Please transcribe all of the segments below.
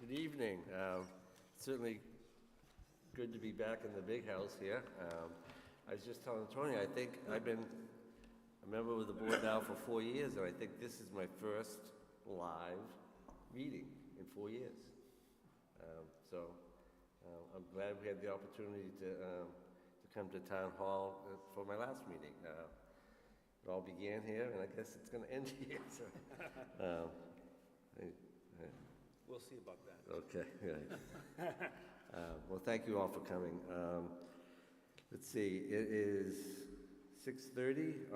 Good evening. Certainly good to be back in the big house here. I was just telling Tony, I think I've been a member of the board now for 4 years, and I think this is my first live meeting in 4 years. I'm glad we had the opportunity to come to Town Hall for my last meeting. It all began here, and I guess it's going to end here. So, We'll see about that. okay. Right. Well, thank you all for coming. Let's see. It is 6:30,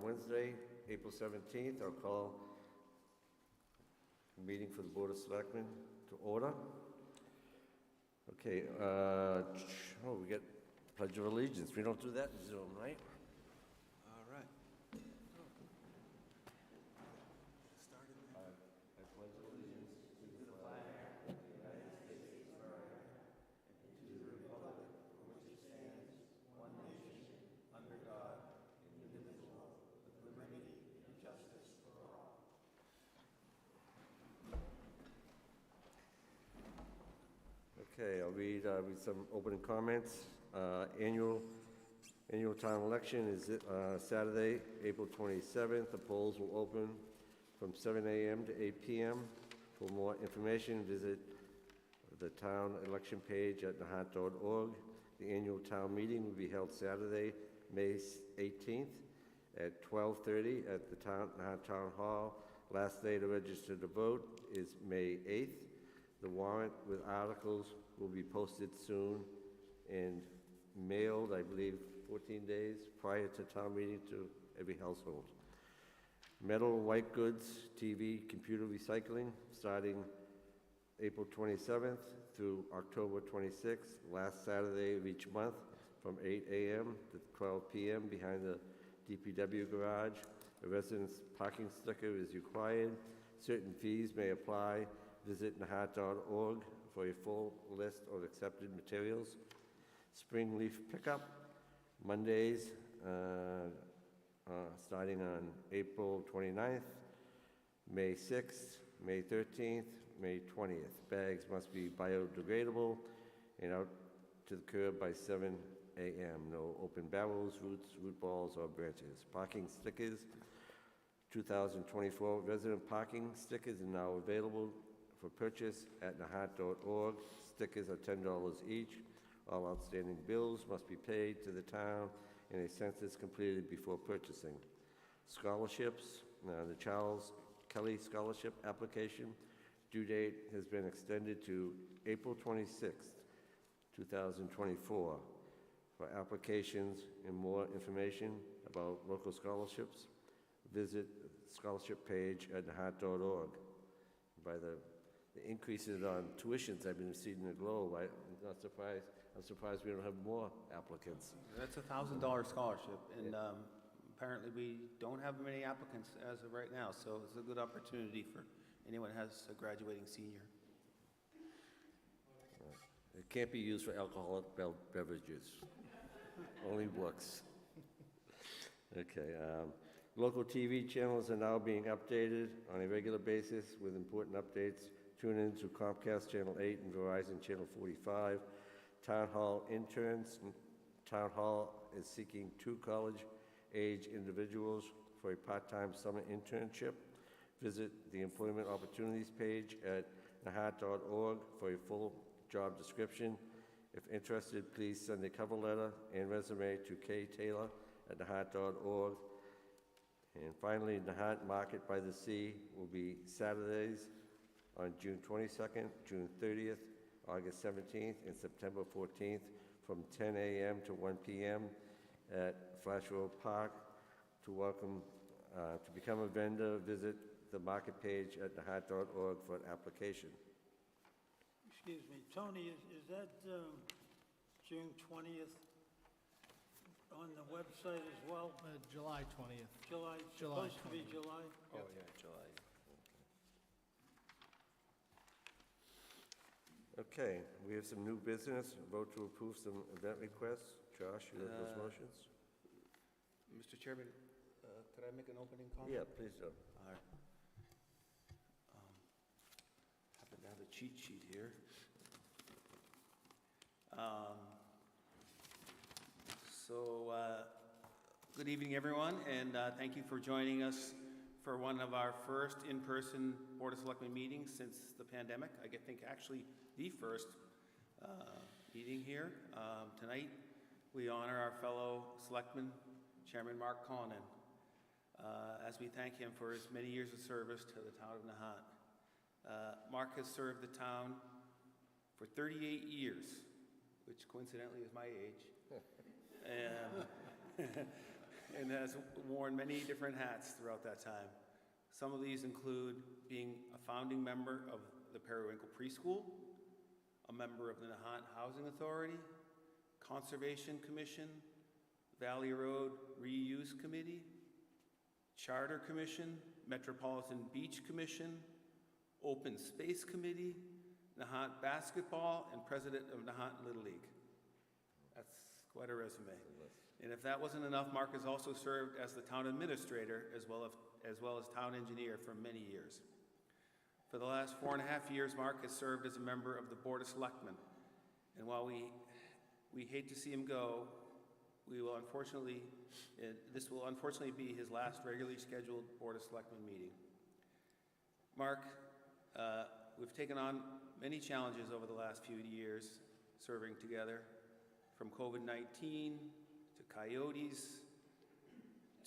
Wednesday, April 17th. I'll call the meeting for the Board of Selectmen to order. Okay. We get Pledge of Allegiance. We don't do that in Zoom, right? All right. I pledge allegiance to the flag of the United States of America and to the republic for which it stands, one nation, under God, indivisible, with liberty and justice for all. Okay, I'll read some opening comments. Annual town election is Saturday, April 27th. The polls will open from 7 a.m. to 8 p.m. For more information, visit the town election page at nahant.org. The annual town meeting will be held Saturday, May 18th at 12:30 at the Nahant Town Hall. Last day to register to vote is May 8th. The warrant with articles will be posted soon and mailed, I believe, 14 days prior to town meeting to every household. Metal, white goods, TV, computer recycling, starting April 27th through October 26th, last Saturday of each month from 8 a.m. to 12 p.m. behind the DPW garage. A residence parking sticker is required. Certain fees may apply. Visit nahant.org for a full list of accepted materials. Spring leaf pickup, Mondays, starting on April 29th, May 6th, May 13th, May 20th. Bags must be biodegradable and out to the curb by 7 a.m. No open barrels, roots, root balls, or branches. Parking stickers, 2024 resident parking stickers are now available for purchase at nahant.org. Stickers are $10 each. All outstanding bills must be paid to the town and a census completed before purchasing. Scholarships, the Charles Kelly Scholarship application due date has been extended to April 26th, 2024. For applications and more information about local scholarships, visit the scholarship page at nahant.org. By the increases on tuitions I've been seeing in the Globe, I'm surprised we don't have more applicants. That's a $1,000 scholarship, and apparently we don't have many applicants as of right now, so it's a good opportunity for anyone who has a graduating senior. It can't be used for alcoholic beverages, only books. Okay. Local TV channels are now being updated on a regular basis with important updates. Tune in to Comcast Channel 8 and Verizon Channel 45. Town Hall interns. Town Hall is seeking 2 college-age individuals for a part-time summer internship. Visit the Employment Opportunities page at nahant.org for a full job description. If interested, please send a cover letter and resume to ktaylor@nahant.org. And finally, Nahant Market by the Sea will be Saturdays on June 22nd, June 30th, August 17th, and September 14th from 10 a.m. to 1 p.m. at Flash Road Park. To become a vendor, visit the market page at nahant.org for an application. Excuse me, Tony, is that June 20th on the website as well? July 20th. July, July supposed to be 20th. July? Oh, yeah, July. Okay, we have some new business. Vote to approve some event requests. Josh, you have those motions? Mr. Chairman, could I make an opening comment? Yeah, please do. All right. Happen to I have a cheat sheet here. Good evening, everyone, and thank you for joining us for one of our first in-person Board of Selectmen meetings since the pandemic. I think actually the first meeting here. Tonight, we honor our fellow Selectman, Chairman Mark Conan, as we thank him for his many years of service to the town of Nahant. Mark has served the town for 38 years, which coincidentally is my age, and has worn many different hats throughout that time. Some of these include being a founding member of the Periwinkle Preschool, a member of the Nahant Housing Authority, Conservation Commission, Valley Road Reuse Committee, Charter Commission, Metropolitan Beach Commission, Open Space Committee, Nahant Basketball, and President of Nahant Little League. That's quite a resume. And if that wasn't enough, Mark has also served as the town administrator as well as town engineer for many years. For the last 4.5 years, Mark has served as a member of the Board of Selectmen. And while we hate to see him go, this will unfortunately be his last regularly scheduled Board of Selectmen meeting. Mark, we've taken on many challenges over the last few years serving together, from COVID-19 to coyotes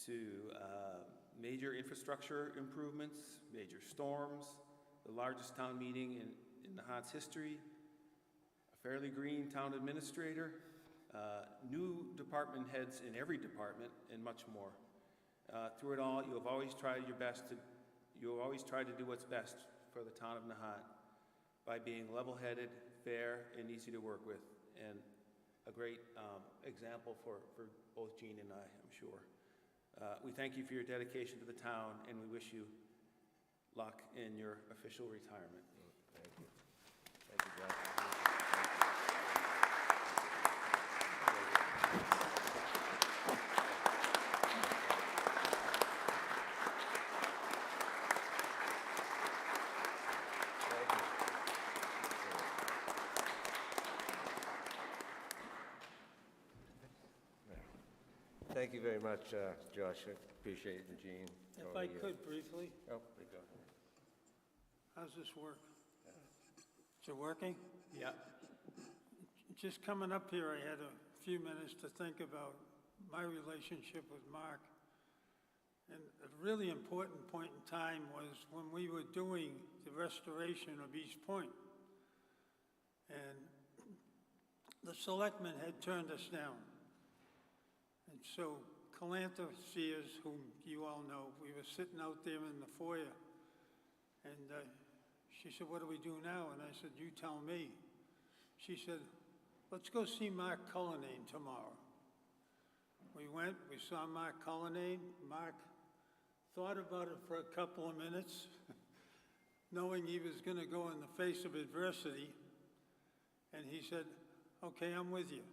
to major infrastructure improvements, major storms, the largest town meeting in Nahant's history, a fairly green town administrator, new department heads in every department, and much more. Through it all, you have always tried to do what's best for the town of Nahant by being level-headed, fair, and easy to work with, and a great example for both Jean and I, I'm sure. We thank you for your dedication to the town, and we wish you luck in your official retirement. Thank you. Thank you, Josh. Thank you very much, Josh. I appreciate it, Jean. If I could briefly, Oh, there you go. how's this work? Is it working? Yeah. Just coming up here, I had a few minutes to think about my relationship with Mark. And a really important point in time was when we were doing the restoration of East Point. And the selectmen had turned us down. And so Calantha Sears, whom you all know, we were sitting out there in the foyer. And she said, "What do we do now?" And I said, "You tell me." She said, "Let's go see Mark Cullinane tomorrow." We went, we saw Mark Cullinane. Mark thought about it for a couple of minutes, knowing he was going to go in the face of adversity. And he said, "Okay, I'm with you."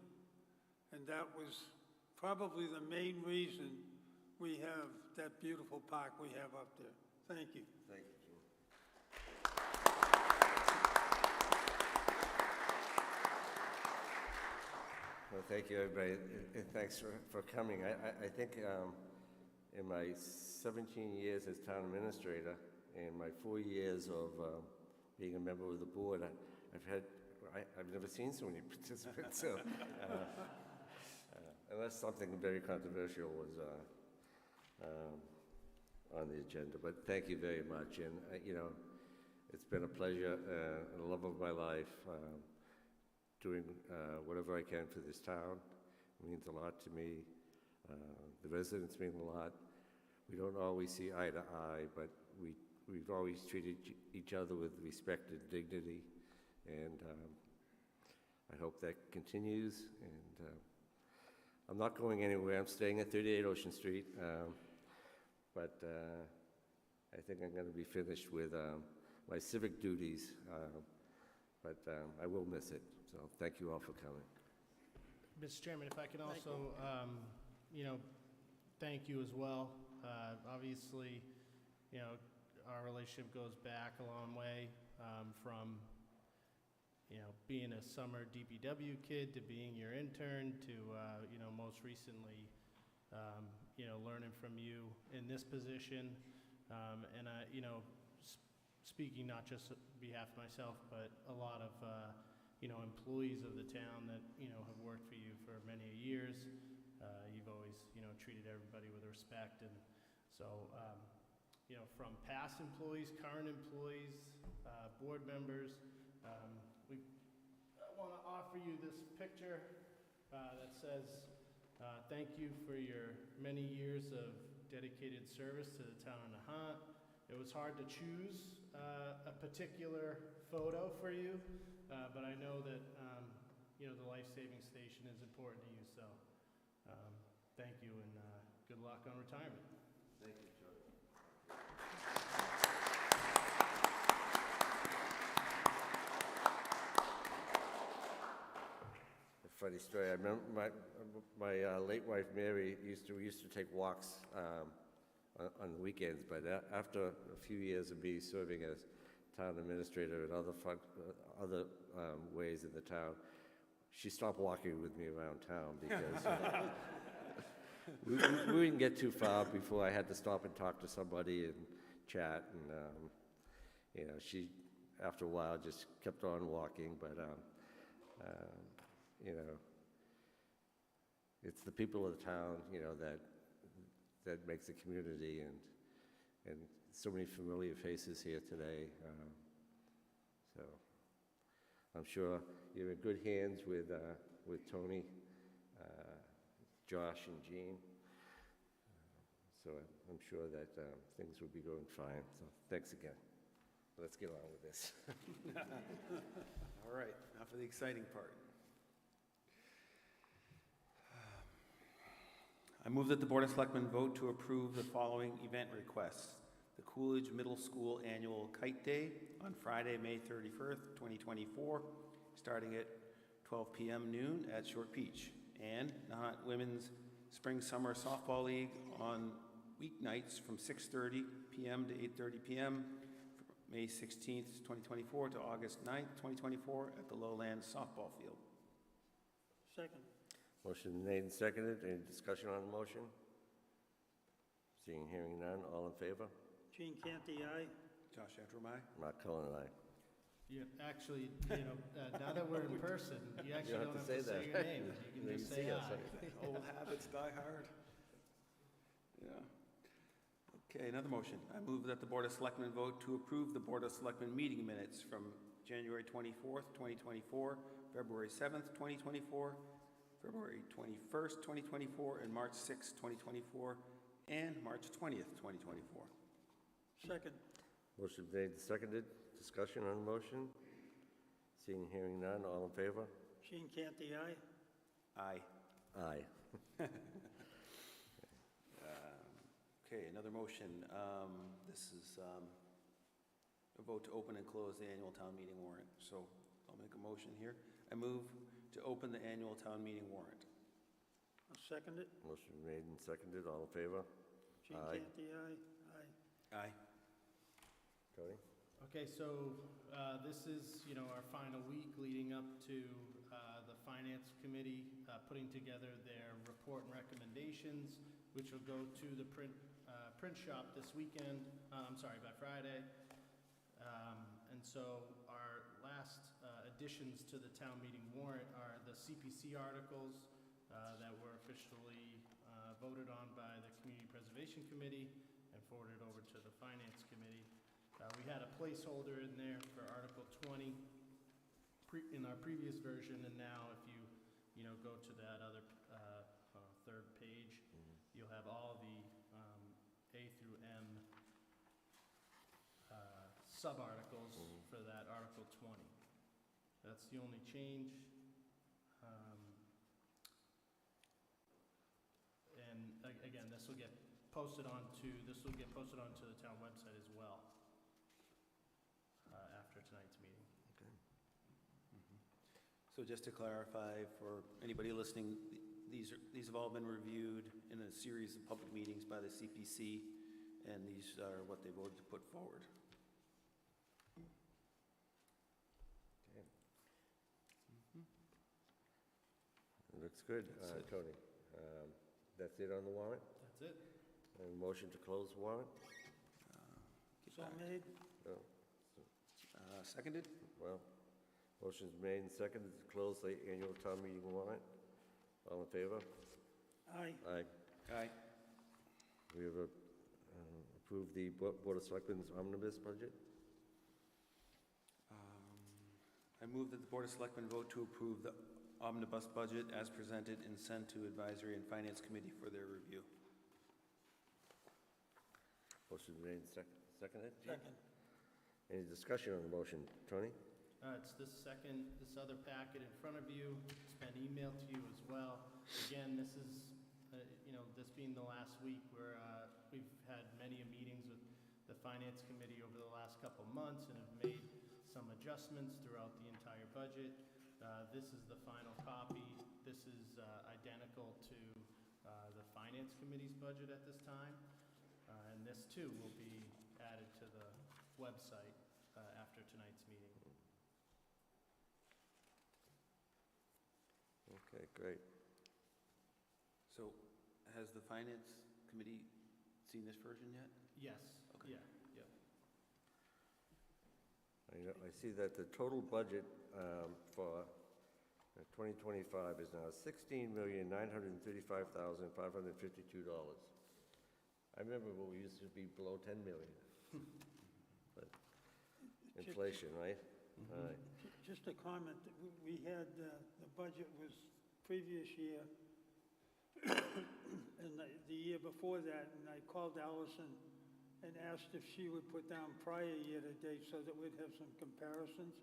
And that was probably the main reason we have that beautiful park we have up there. Thank you. Thank you, Jean. Well, thank you, everybody, and thanks for coming. I think in my 17 years as town administrator and my 4 years of being a member of the board, I've never seen so many participants. So, unless something very controversial was on the agenda. But thank you very much, and it's been a pleasure and a love of my life. Doing whatever I can for this town. It means a lot to me. The residents mean a lot. We don't always see eye to eye, but we've always treated each other with respect and dignity, and I hope that continues. And I'm not going anywhere. I'm staying at 38 Ocean Street, but I think I'm going to be finished with my civic duties, but I will miss it. So thank you all for coming. Mr. Chairman, if I can also, thank you as well. Obviously, our relationship goes back a long way. from, being a summer DPW kid to being your intern to, most recently, learning from you in this position. And speaking not just on behalf of myself, but a lot of, employees of the town that, have worked for you for many years. You've always, treated everybody with respect. And so, from past employees, current employees, board members, I want to offer you this picture that says, thank you for your many years of dedicated service to the town of Nahant. It was hard to choose a particular photo for you, but I know that, the life-saving station is important to you, so thank you and good luck on retirement. Thank you, Joe. A funny story. I remember my late wife Mary used to take walks on the weekends, but after a few years of me serving as town administrator and other ways in the town, she stopped walking with me around town because we didn't get too far before I had to stop and talk to somebody and chat, and she after a while just kept on walking, but it's the people of the town, that makes the community, and so many familiar faces here today. So I'm sure you're in good hands with Tony, Josh, and Jean. So I'm sure that things will be going fine. So thanks again. Let's get on with this. All right, now for the exciting part. I move that the Board of Selectmen vote to approve the following event requests. The Coolidge Middle School Annual Kite Day on Friday, May 31st, 2024, starting at 12 p.m. noon at Short Peach. And Nahant Women's Spring Summer Softball League on weeknights from 6:30 p.m. to 8:30 p.m. May 16th, 2024 to August 9th, 2024 at the Lowlands Softball Field. Second. Motion made and seconded. Any discussion on the motion? Seeing, hearing none. All in favor? Gene Canty, aye. Josh Antrim, aye. Mark Cullen, aye. Yeah, actually, now that we're in person, you actually don't have to say your name. You can just say aye. Old habits die hard. Yeah. Okay, another motion. I move that the Board of Selectmen vote to approve the Board of Selectmen meeting minutes from January 24th, 2024, February 7th, 2024, February 21st, 2024, and March 6th, 2024, and March 20th, 2024. Second. Motion made and seconded. Discussion on the motion? Seeing, hearing none. All in favor? Gene Canty, aye. Aye. Aye. Okay, another motion. This is a vote to open and close the annual town meeting warrant. So I'll make a motion here. I move to open the annual town meeting warrant. I'll second it. Motion made and seconded. All in favor? Gene Aye. Canty, aye. Aye. Aye. Tony? Okay, so this is, our final week leading up to the Finance Committee putting together their report and recommendations, which will go to the print shop this weekend, by Friday. And so our last additions to the town meeting warrant are the CPC articles that were officially voted on by the Community Preservation Committee and forwarded over to the Finance Committee. We had a placeholder in there for Article 20 in our previous version, and now if you go to that other third page, you'll have all the A through M sub-articles for that Article 20. That's the only change. And again, this will get posted onto the town website as well after tonight's meeting. Okay. So just to clarify for anybody listening, these have all been reviewed in a series of public meetings by the CPC, and these are what they voted to put forward. Looks good, That's it. Tony. That's it on the warrant? That's it. And motion to close the warrant? Get So back. made. No. Seconded? Well, motion's made and seconded to close the annual town meeting warrant. All in favor? Aye. Aye. Aye. We have approved the Board of Selectmen's omnibus budget. I move that the Board of Selectmen vote to approve the omnibus budget as presented and sent to Advisory and Finance Committee for their review. Motion made and seconded. Second. Any discussion on the motion? Tony? It's this other packet in front of you. It's been emailed to you as well. Again, this is, this being the last week where we've had many meetings with the Finance Committee over the last couple months and have made some adjustments throughout the entire budget. This is the final copy. This is identical to the Finance Committee's budget at this time. And this too will be added to the website after tonight's meeting. Okay, great. So, has the Finance Committee seen this version yet? Yes, Okay. yeah, yeah. I see that the total budget for 2025 is now $16,935,552. I remember when we used to be below 10 million. But inflation, right? All right. Just a comment, that we had, the budget was previous year, and the year before that, and I called Allison and asked if she would put down prior year to date so that we'd have some comparisons.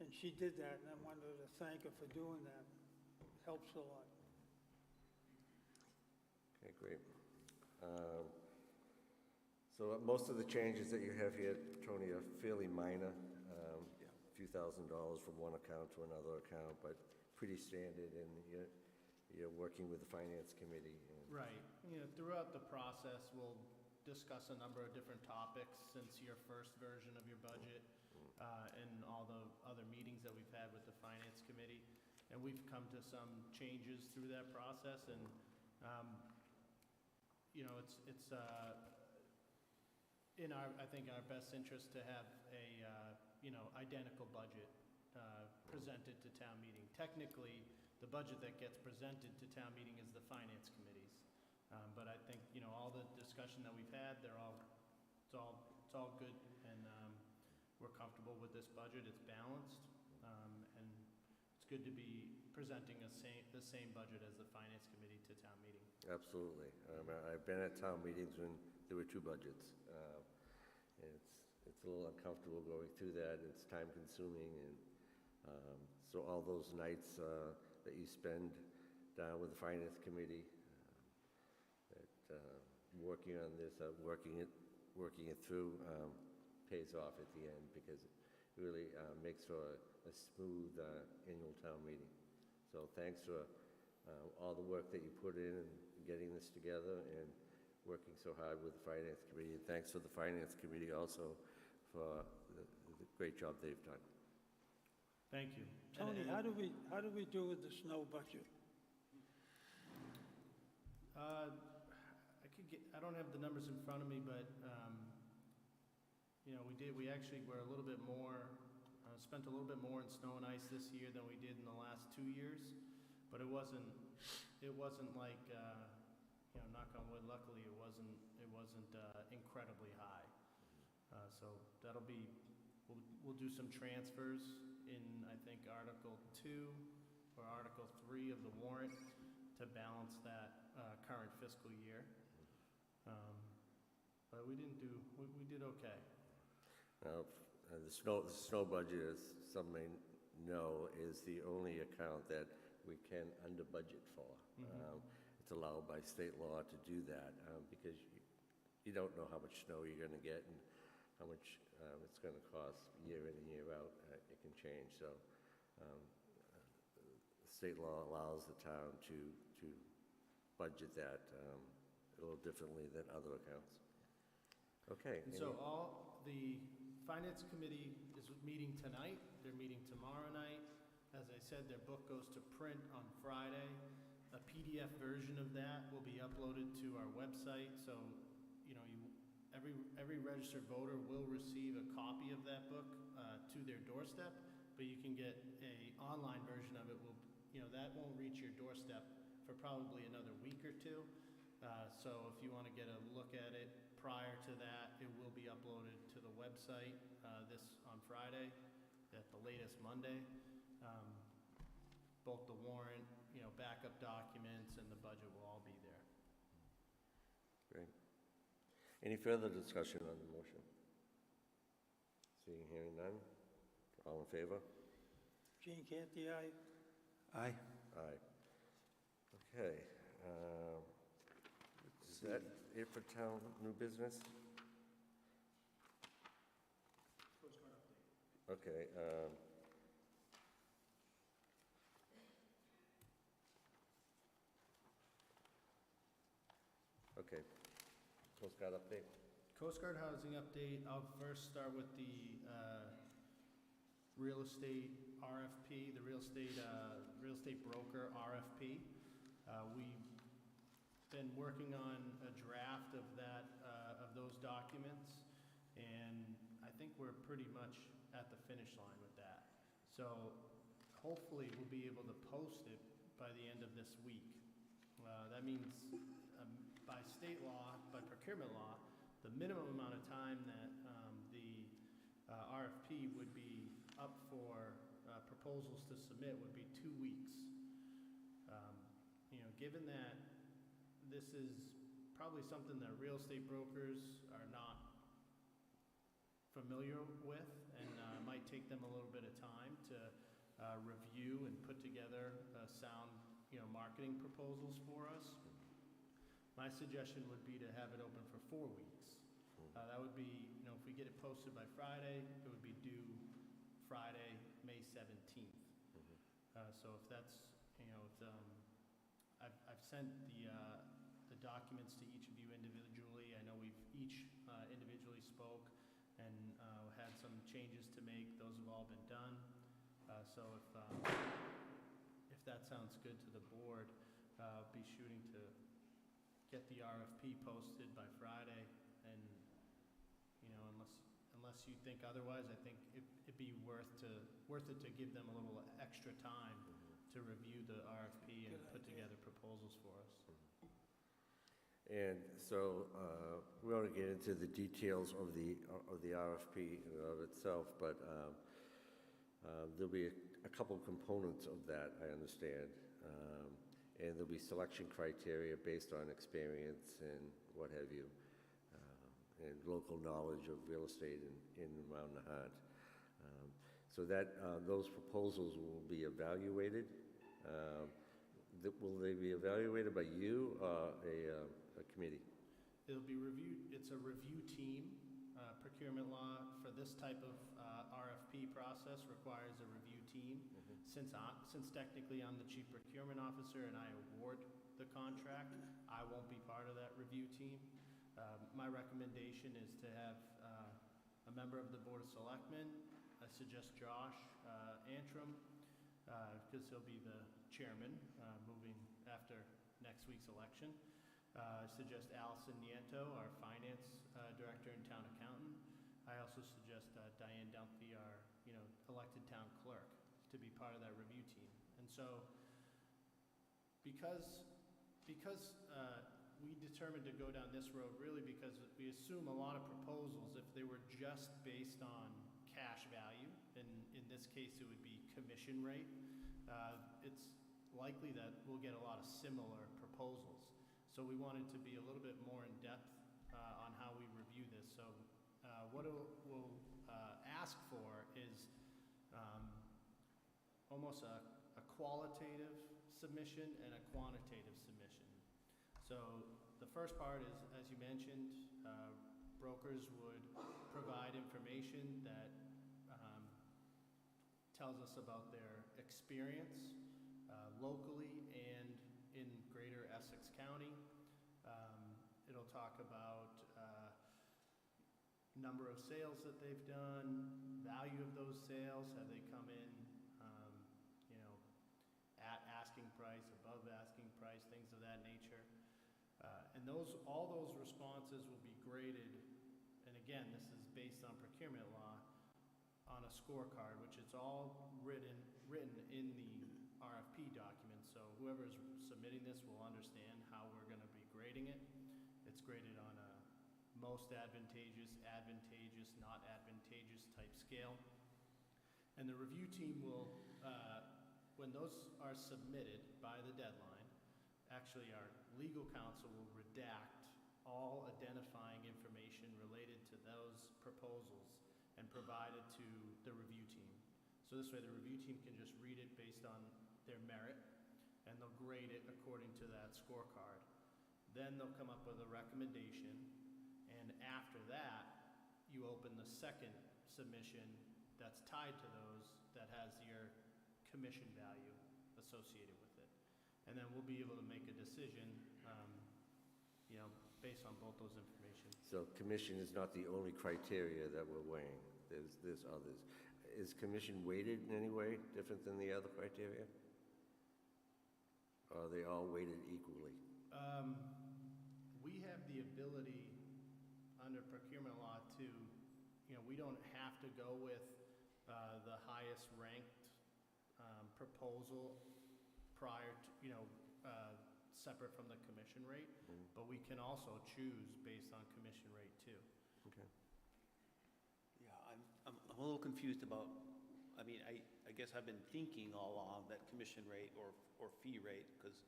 And she did that, and I wanted to thank her for doing that. It helps a lot. Okay, great. So most of the changes that you have here, Tony, are fairly minor. A few $1,000s from one account to another account, but pretty standard, and you're working with the Finance Committee. Right. Throughout the process, we'll discuss a number of different topics since your first version of your budget and all the other meetings that we've had with the Finance Committee. And we've come to some changes through that process, and it's in I think our best interest to have a identical budget presented to town meeting. Technically, the budget that gets presented to town meeting is the Finance Committee's, but I think all the discussion that we've had, it's all good, and we're comfortable with this budget. It's balanced, and it's good to be presenting the same budget as the Finance Committee to town meeting. Absolutely. I've been at town meetings when there were two budgets. It's a little uncomfortable going through that. It's time-consuming, and so all those nights that you spend down with the Finance Committee, working on this, working it through, pays off at the end, because it really makes for a smooth annual town meeting. So thanks for all the work that you put in getting this together and working so hard with the Finance Committee. And thanks to the Finance Committee also for the great job they've done. Thank you. Tony, how do we do with the snow budget? I don't have the numbers in front of me, but we actually were a little bit more, spent a little bit more in snow and ice this year than we did in the last 2 years, but it wasn't like, knock on wood, luckily it wasn't incredibly high. So that'll be, we'll do some transfers in, I think, Article 2 or Article 3 of the warrant to balance that current fiscal year. But we did okay. Now, the snow budget, as some may know, is the only account that we can under budget for. It's allowed by state law to do that because you don't know how much snow you're going to get and how much it's going to cost year in and year out. It can change. So state law allows the town to budget that a little differently than other accounts. Okay. And so the Finance Committee is meeting tonight. They're meeting tomorrow night. as I said, their book goes to print on Friday. A PDF version of that will be uploaded to our website, so, you know, every registered voter will receive a copy of that book to their doorstep, but you can get a online version of it. That won't reach your doorstep for probably another week or two. So if you want to get a look at it prior to that, it will be uploaded to the website this on Friday, at the latest Monday. Both the warrant, backup documents, and the budget will all be there. Great. Any further discussion on the motion? Seeing, hearing none. All in favor? Gene Canty, aye. Aye. Aye. Okay. Is that it for town new business? Okay. Okay. Coast Guard update? Coast Guard housing update, I'll first start with the real estate RFP, the real estate broker RFP. We've been working on a draft of that, of those documents, and I think we're pretty much at the finish line with that. So hopefully we'll be able to post it by the end of this week. That means by state law, by procurement law, the minimum amount of time that the RFP would be up for proposals to submit would be 2 weeks. Given that this is probably something that real estate brokers are not familiar with, and might take them a little bit of time to review and put together sound, marketing proposals for us. My suggestion would be to have it open for 4 weeks. That would be, if we get it posted by Friday, it would be due Friday, May 17th. So if that's, I've sent the documents to each of you individually. I know we've each individually spoke and had some changes to make. Those have all been done. So if that sounds good to the board, I'll be shooting to get the RFP posted by Friday, and unless you think otherwise, I think it'd be worth it to give them a little extra time to review the RFP and put together proposals for us. And so we want to get into the details of the RFP in and of itself, but there'll be a couple components of that, I understand. And there'll be selection criteria based on experience and what have you, and local knowledge of real estate in and around Nahant. So that those proposals will be evaluated. Will they be evaluated by you or a committee? It'll be reviewed. It's a review team. Procurement law for this type of RFP process requires a review team. Since technically I'm the chief procurement officer and I award the contract, I won't be part of that review team. My recommendation is to have a member of the Board of Selectmen. I suggest Josh Antrim, because he'll be the chairman moving after next week's election. I suggest Allison Nieto, our finance director and town accountant. I also suggest Diane Dunphy, our elected town clerk, to be part of that review team. And so, because we determined to go down this road, really because we assume a lot of proposals, if they were just based on cash value, and in this case it would be commission rate, it's likely that we'll get a lot of similar proposals. So we wanted to be a little bit more in depth on how we review this. So what we'll ask for is almost a qualitative submission and a quantitative submission. So the first part is, as you mentioned, brokers would provide information that tells us about their experience locally and in greater Essex County. It'll talk about number of sales that they've done, value of those sales, have they come in, price, above asking price, things of that nature. And all those responses will be graded, and again, this is based on procurement law, on a scorecard, which it's all written in the RFP document, so whoever's submitting this will understand how we're gonna be grading it. It's graded on a most advantageous, not advantageous type scale. And the review team will, when those are submitted by the deadline, actually our legal counsel will redact all identifying information related to those proposals and provide it to the review team. So this way the review team can just read it based on their merit, and they'll grade it according to that scorecard. Then they'll come up with a recommendation, and after that, you open the second submission that's tied to those, that has your commission value associated with it. And then we'll be able to make a decision, based on both those information. So commission is not the only criteria that we're weighing. There's others. Is commission weighted in any way different than the other criteria? Or are they all weighted equally? We have the ability under procurement law to, we don't have to go with the highest ranked proposal prior to, separate from the commission rate, but we can also choose based on commission rate too. Okay. Yeah, I'm a little confused about, I guess I've been thinking all along that commission rate or fee rate, because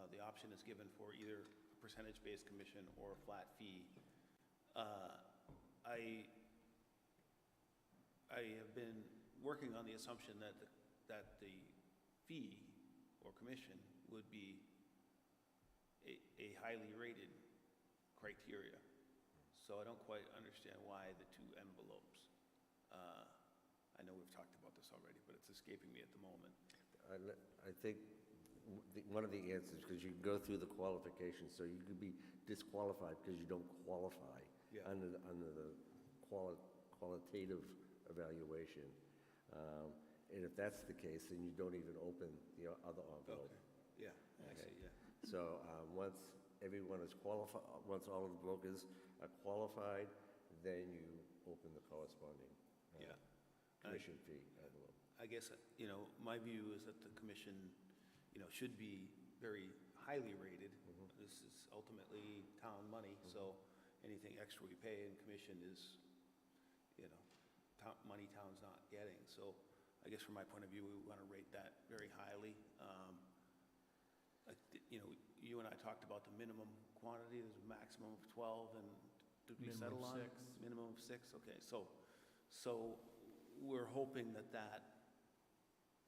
the option is given for either a percentage-based commission or a flat fee. I have been working on the assumption that the fee or commission would be a highly rated criteria. So I don't quite understand why the two envelopes. I know we've talked about this already, but it's escaping me at the moment. I think one of the answers, because you can go through the qualifications, so you could be disqualified because you don't qualify under the qualitative evaluation. And if that's the case, then you don't even open the other envelope. Okay. Yeah, I see, yeah. So once everyone is qualified, once all of the brokers are qualified, then you open the corresponding commission fee envelope. I guess, my view is that the commission, should be very highly rated. This is ultimately town money, so anything extra we pay in commission is, money town's not getting. So I guess from my point of view, we want to rate that very highly. You and I talked about the minimum quantity. There's a maximum of 12, and did we settle on? Minimum of 6. Minimum of 6, okay. So we're hoping that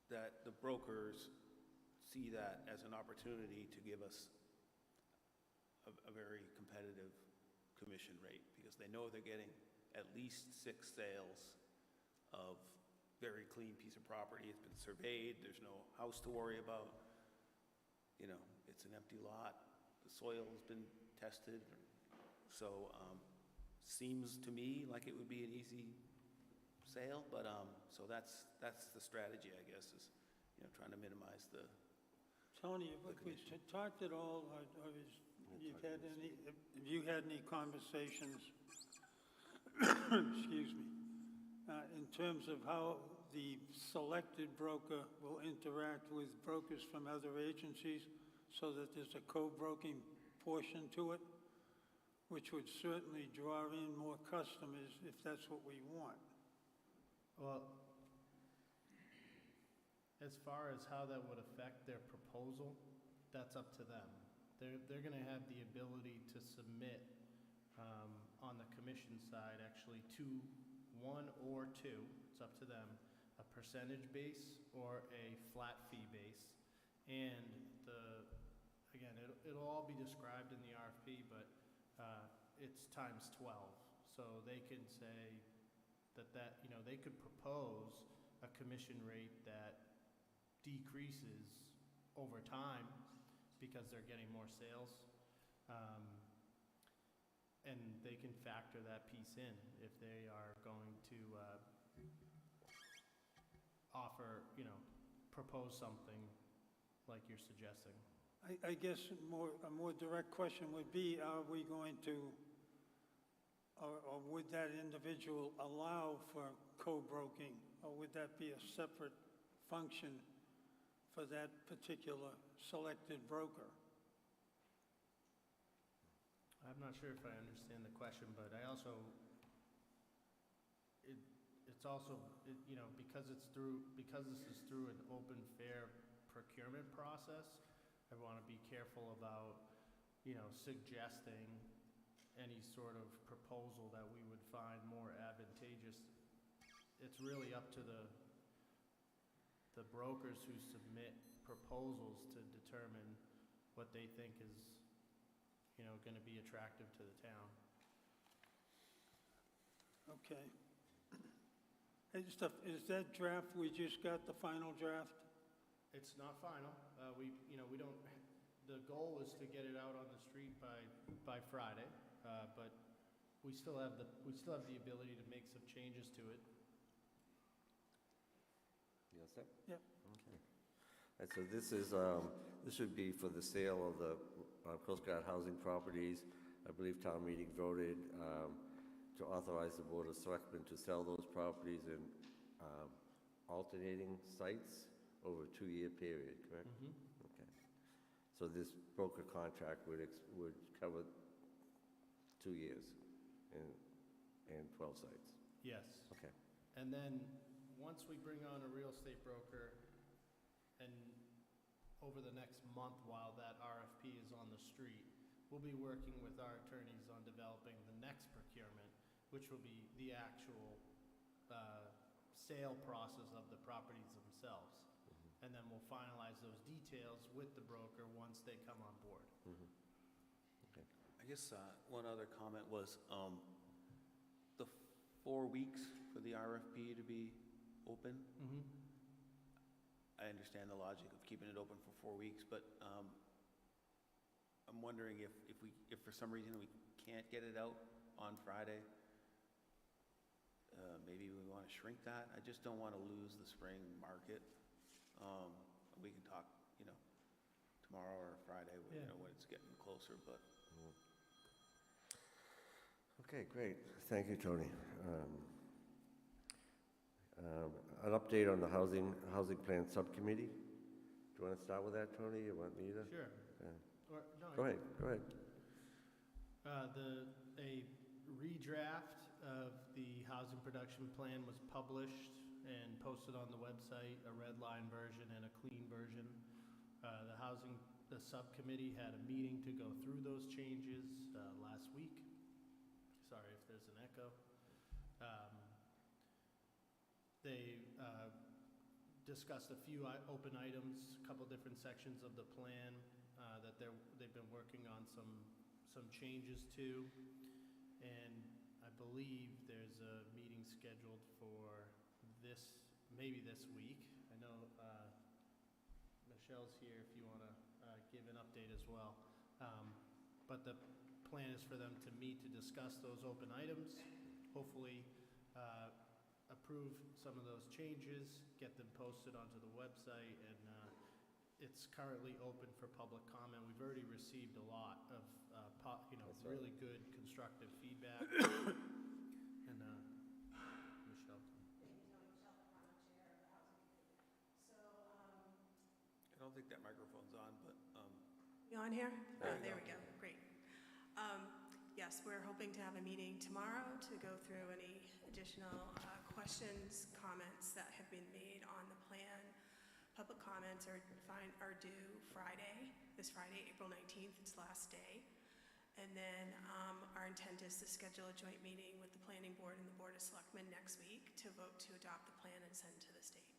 the brokers see that as an opportunity to give us a very competitive commission rate, because they know they're getting at least 6 sales of very clean piece of property. It's been surveyed. There's no house to worry about. It's an empty lot. The soil has been tested. So seems to me like it would be an easy sale, but so that's the strategy, I guess, is trying to minimize the. Tony, have we talked at all, or have you had any conversations, excuse me, in terms of how the selected broker will interact with brokers from other agencies, so that there's a co-broking portion to it, which would certainly draw in more customers if that's what we want? Well, as far as how that would affect their proposal, that's up to them. They're going to have the ability to submit on the commission side, actually, one or two, it's up to them, a percentage base or a flat fee base. And again, it'll all be described in the RFP, but it's times 12. So they can say that they could propose a commission rate that decreases over time because they're getting more sales. And they can factor that piece in if they are going to offer, propose something like you're suggesting. I guess a more direct question would be, are we going to, or would that individual allow for co-broking? Or would that be a separate function for that particular selected broker? I'm not sure if I understand the question, but I also, it's also, you know, because this is through an open, fair procurement process, I want to be careful about, you know, suggesting any sort of proposal that we would find more advantageous. It's really up to the brokers who submit proposals to determine what they think is, you know, going to be attractive to the town. Okay. Is that draft, we just got the final draft? It's not final. We don't, the goal is to get it out on the street by Friday, but we still have the ability to make some changes to it. You all set? Yep. Okay. And so this is, this would be for the sale of the Coast Guard housing properties. I believe town meeting voted to authorize the Board of Selectmen to sell those properties in alternating sites over a 2-year period, correct? Mm-hmm. Okay. So this broker contract would cover 2 years and 12 sites? Yes. Okay. And then, once we bring on a real estate broker, and over the next month while that RFP is on the street, we'll be working with our attorneys on developing the next procurement, which will be the actual sale process of the properties themselves. Mm-hmm. And then we'll finalize those details with the broker once they come on board. Mm-hmm. Okay. I guess one other comment was the 4 weeks for the RFP to be open. Mm-hmm. I understand the logic of keeping it open for 4 weeks, but I'm wondering if for some reason we can't get it out on Friday, maybe we want to shrink that. I just don't want to lose the spring market. We can talk, you know, tomorrow or Friday, you know, when it's getting closer, but. Okay, great. Thank you, Tony. An update on the housing plan subcommittee. Do you want to start with that, Tony? You want me to? Sure. Okay. Or, no, Go ahead. A redraft of the housing production plan was published and posted on the website, a red line version and a clean version. The subcommittee had a meeting to go through those changes last week. Sorry if there's an echo. They discussed a few open items, a couple different sections of the plan that they've been working on some changes to, and I believe there's a meeting scheduled for maybe this week. I know Michelle's here if you want to give an update as well. But the plan is for them to meet to discuss those open items, hopefully approve some of those changes, get them posted onto the website, and it's currently open for public comment. We've already received a lot of That's right. really good constructive feedback. And Michelle. I don't think that microphone's on, but. You on here? There you There we go, great. Yes, we're hoping to have a meeting tomorrow to go through any additional questions, comments that have been made on the plan. Public comments are due this Friday, April 19th, it's last day. And then our intent is to schedule a joint meeting with the Planning Board and the Board of Selectmen next week to vote to adopt the plan and send to the state.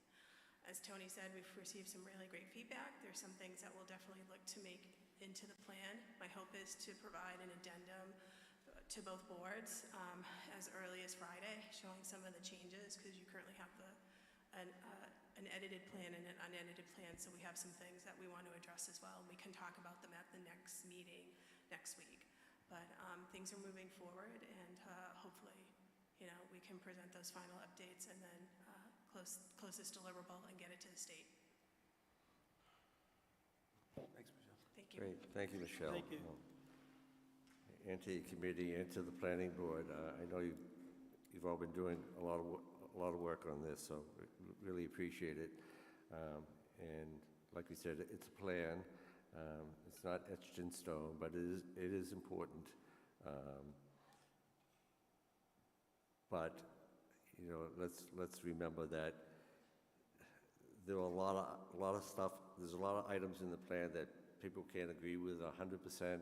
As Tony said, we've received some really great feedback. There's some things that we'll definitely look to make into the plan. My hope is to provide an addendum to both boards as early as Friday, showing some of the changes, because you currently have an edited plan and an unedited plan, so we have some things that we want to address as well. We can talk about them at the next meeting next week. But things are moving forward, and hopefully, you know, we can present those final updates and then close this deliverable and get it to the state. Thank you. Great, thank you, Michelle. Thank you. And to your committee and to the planning board. I know you've all been doing a lot of work on this, so really appreciate it. And like we said, it's a plan. It's not etched in stone, but it is important. But you know, let's remember that there are a lot of stuff. There's a lot of items in the plan that people can't agree with 100%.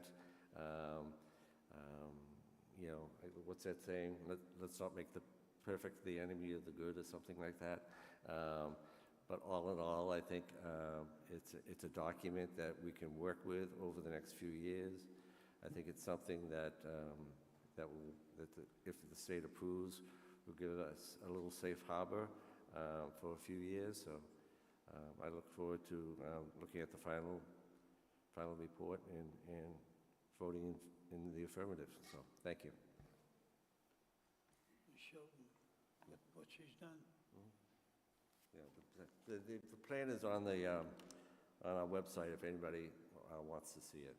You know, what's that saying? Let's not make the perfect the enemy of the good, or something like that. But all in all, I think it's a document that we can work with over the next few years. I think it's something that if the state approves, will give us a little safe harbor for a few years. So I look forward to looking at the final report and voting in the affirmative. So thank you. Show what she's done. Yeah, the plan is on our website if anybody wants to see it.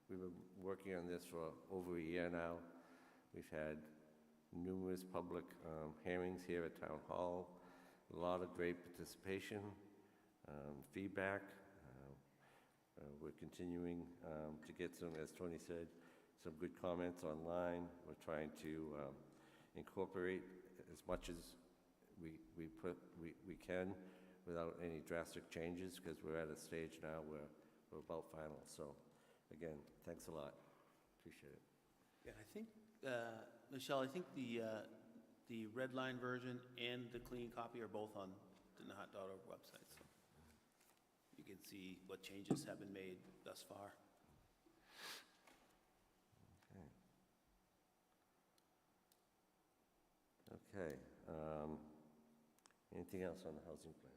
We've been working on this for over a year now. We've had numerous public hearings here at Town Hall, a lot of great participation, feedback. We're continuing to get some, as Tony said, some good comments online. We're trying to incorporate as much as we can without any drastic changes, because we're at a stage now where we're about final. So again, thanks a lot. Appreciate it. Yeah, I think, Michelle, I think the red line version and the clean copy are both on the Nahant.org website. So you can see what changes have been made thus far. Okay. Anything else on the housing plan?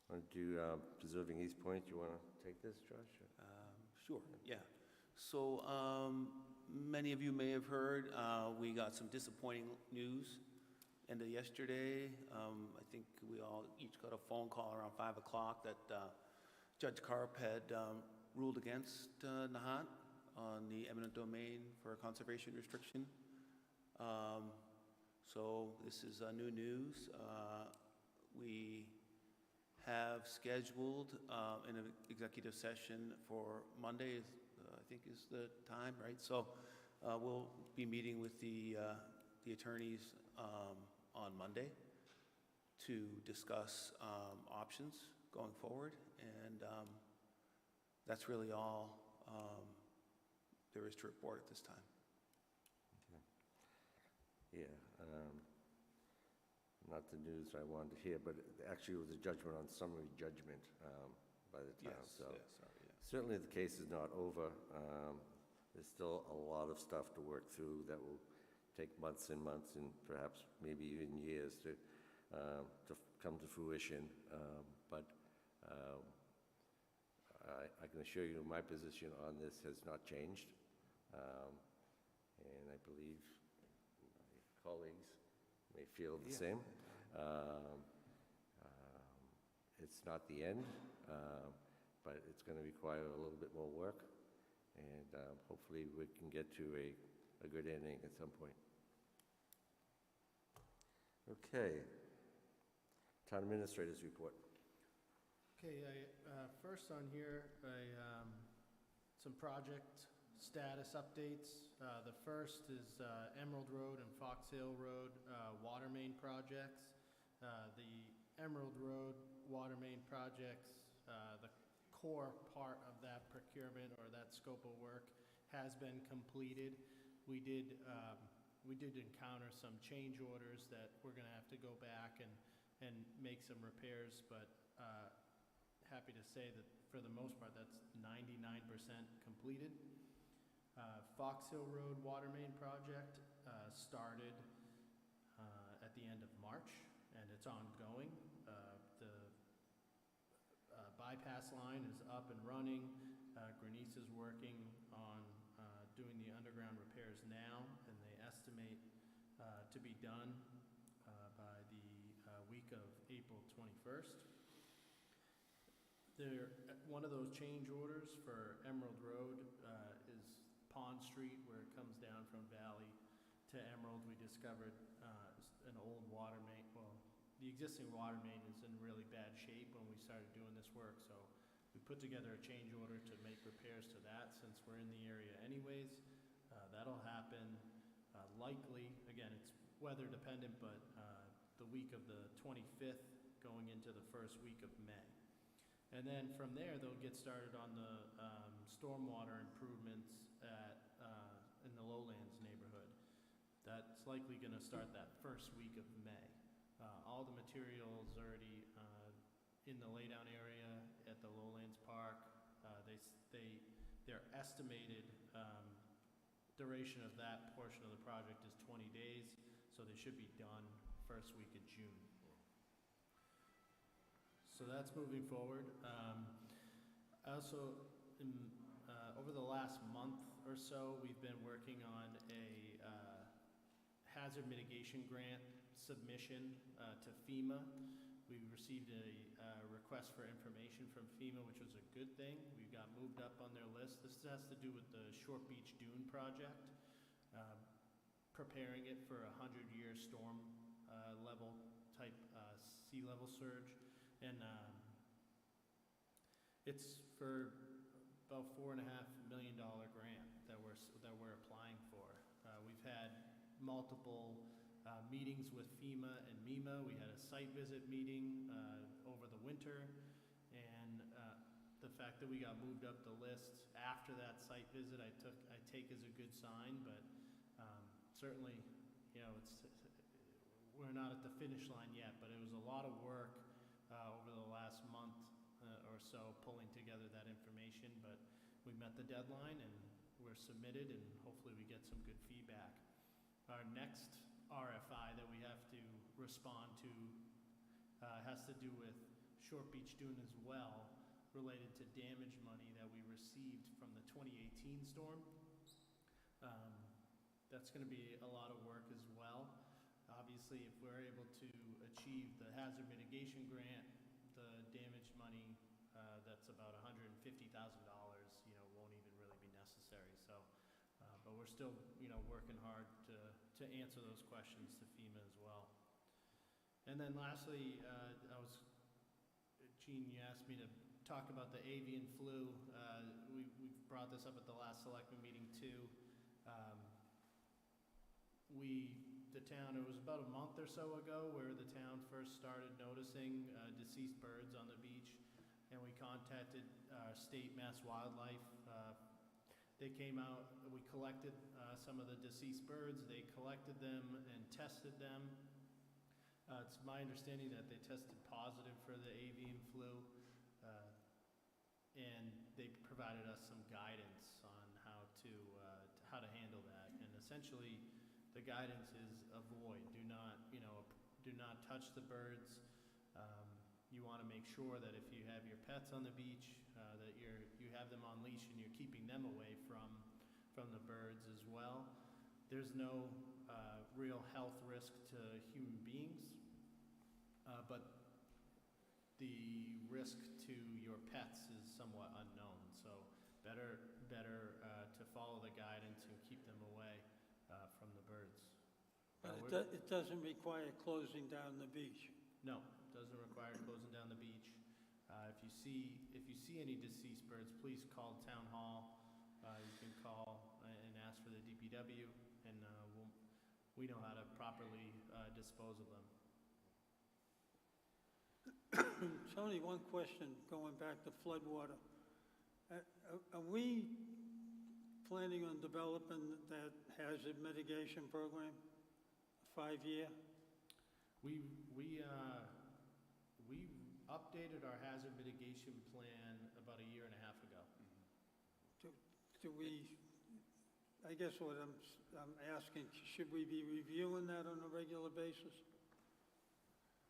Want to do preserving East Point? You want to take this, Josh? Sure, yeah. So many of you may have heard, we got some disappointing news end of yesterday. I think we all each got a phone call around 5 o'clock that Judge Karp had ruled against Nahant on the eminent domain for a conservation restriction. So this is new news. We have scheduled an executive session for Monday, I think is the time, right? So we'll be meeting with the attorneys on Monday to discuss options going forward, and that's really all there is to report at this time. Yeah. Not the news I wanted to hear, but actually it was a judgment on summary judgment by the town. Yes, So yes, sorry, yeah. certainly the case is not over. There's still a lot of stuff to work through that will take months and months and perhaps maybe even years to come to fruition. But I can assure you my position on this has not changed. And I believe my colleagues may feel the same. It's not the end, but it's going to require a little bit more work, and hopefully we can get to a good ending at some point. Okay. Town Administrator's report. Okay, first on here, some project status updates. The first is Emerald Road and Fox Hill Road water main projects. The Emerald Road water main projects, the core part of that procurement or that scope of work has been completed. We did encounter some change orders that we're going to have to go back and make some repairs, but happy to say that for the most part that's 99% completed. Fox Hill Road water main project started at the end of March, and it's ongoing. The bypass line is up and running. Grenice is working on doing the underground repairs now, and they estimate to be done by the week of April 21st. One of those change orders for Emerald Road is Pond Street, where it comes down from Valley to Emerald. We discovered an old water main, well, the existing water main is in really bad shape when we started doing this work, so we put together a change order to make repairs to that since we're in the area anyways. That'll happen likely, again, it's weather dependent, but the week of the 25th going into the first week of May. And then from there, they'll get started on the stormwater improvements in the Lowlands neighborhood. That's likely going to start that first week of May. All the materials already in the laydown area at the Lowlands Park. Their estimated duration of that portion of the project is 20 days, so they should be done first week of June. So that's moving forward. I also, over the last month or so, we've been working on a hazard mitigation grant submission to FEMA. We received a request for information from FEMA, which was a good thing. We got moved up on their list. This has to do with the Short Beach Dune project, preparing it for a 100-year storm level type sea level surge. And it's for about $4.5 million grant that we're applying for. We've had multiple meetings with FEMA and MEMA. We had a site visit meeting over the winter, and the fact that we got moved up the list after that site visit, I take as a good sign. But certainly, we're not at the finish line yet. But it was a lot of work over the last month or so pulling together that information. But we met the deadline, and we're submitted, and hopefully we get some good feedback. Our next RFI that we have to respond to has to do with Short Beach Dune as well, related to damage money that we received from the 2018 storm. That's going to be a lot of work as well. Obviously, if we're able to achieve the hazard mitigation grant, the damage money, that's about $150,000, won't even really be necessary. So, but we're still, working hard to answer those questions to FEMA as well. And then lastly, Gene, you asked me to talk about the avian flu. We brought this up at the last Selectmen meeting too. The town, it was about a month or so ago where the town first started noticing deceased birds on the beach, and we contacted state Mass Wildlife. They came out, we collected some of the deceased birds, they collected them and tested them. It's my understanding that they tested positive for the avian flu, and they provided us some guidance on how to handle that. And essentially, the guidance is avoid. Do not touch the birds. You want to make sure that if you have your pets on the beach, that you have them on leash and you're keeping them away from the birds as well. There's no real health risk to human beings, but the risk to your pets is somewhat unknown. So better to follow the guidance and keep them away from the birds. But it doesn't require closing down the beach. No, it doesn't require closing down the beach. If you see any deceased birds, please call town hall. You can call and ask for the DPW, and we know how to properly dispose of them. Tony, one question going back to floodwater. Are we planning on developing that hazard mitigation program, 5-year? We updated our hazard mitigation plan about a year and a half ago. Do we, I guess what I'm asking, should we be reviewing that on a regular basis?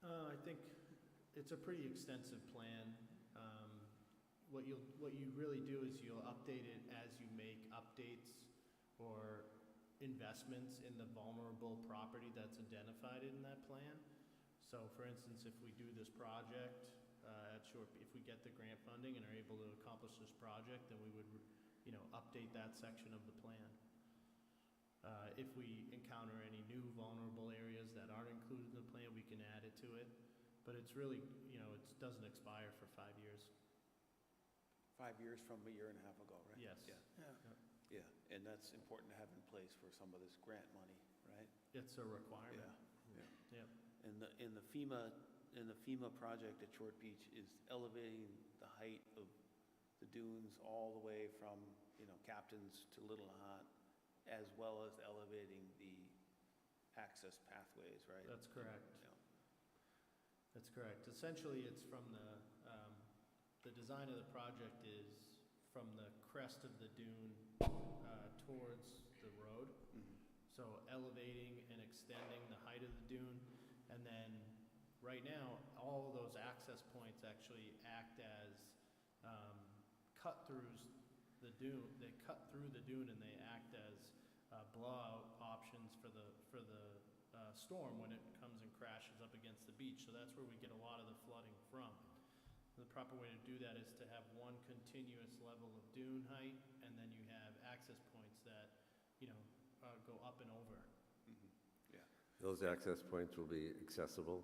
I think it's a pretty extensive plan. What you really do is you'll update it as you make updates or investments in the vulnerable property that's identified in that plan. So for instance, if we do this project, at Short, if we get the grant funding and are able to accomplish this project, then we would, update that section of the plan. If we encounter any new vulnerable areas that aren't included in the plan, we can add it to it. But it's really, it doesn't expire for 5 years. 5 years from a year and a half ago, right? Yes. Yeah, Yeah. yeah, and that's important to have in place for some of this grant money, right? It's a requirement. Yeah. Yep. And the FEMA project at Short Beach is elevating the height of the dunes all the way from, Captain's to Little Nahant, as well as elevating the access pathways, right? That's correct. Yeah. That's correct. Essentially, it's from the design of the project is from the crest of the dune towards the road. Mhm. So elevating and extending the height of the dune. And then right now, all of those access points actually act as cut-throughs. The dune, they cut through the dune and they act as blowout options for the storm when it comes and crashes up against the beach. So that's where we get a lot of the flooding from. The proper way to do that is to have one continuous level of dune height, and then you have access points that, go up and over. Mhm. Yeah. Those access points will be accessible,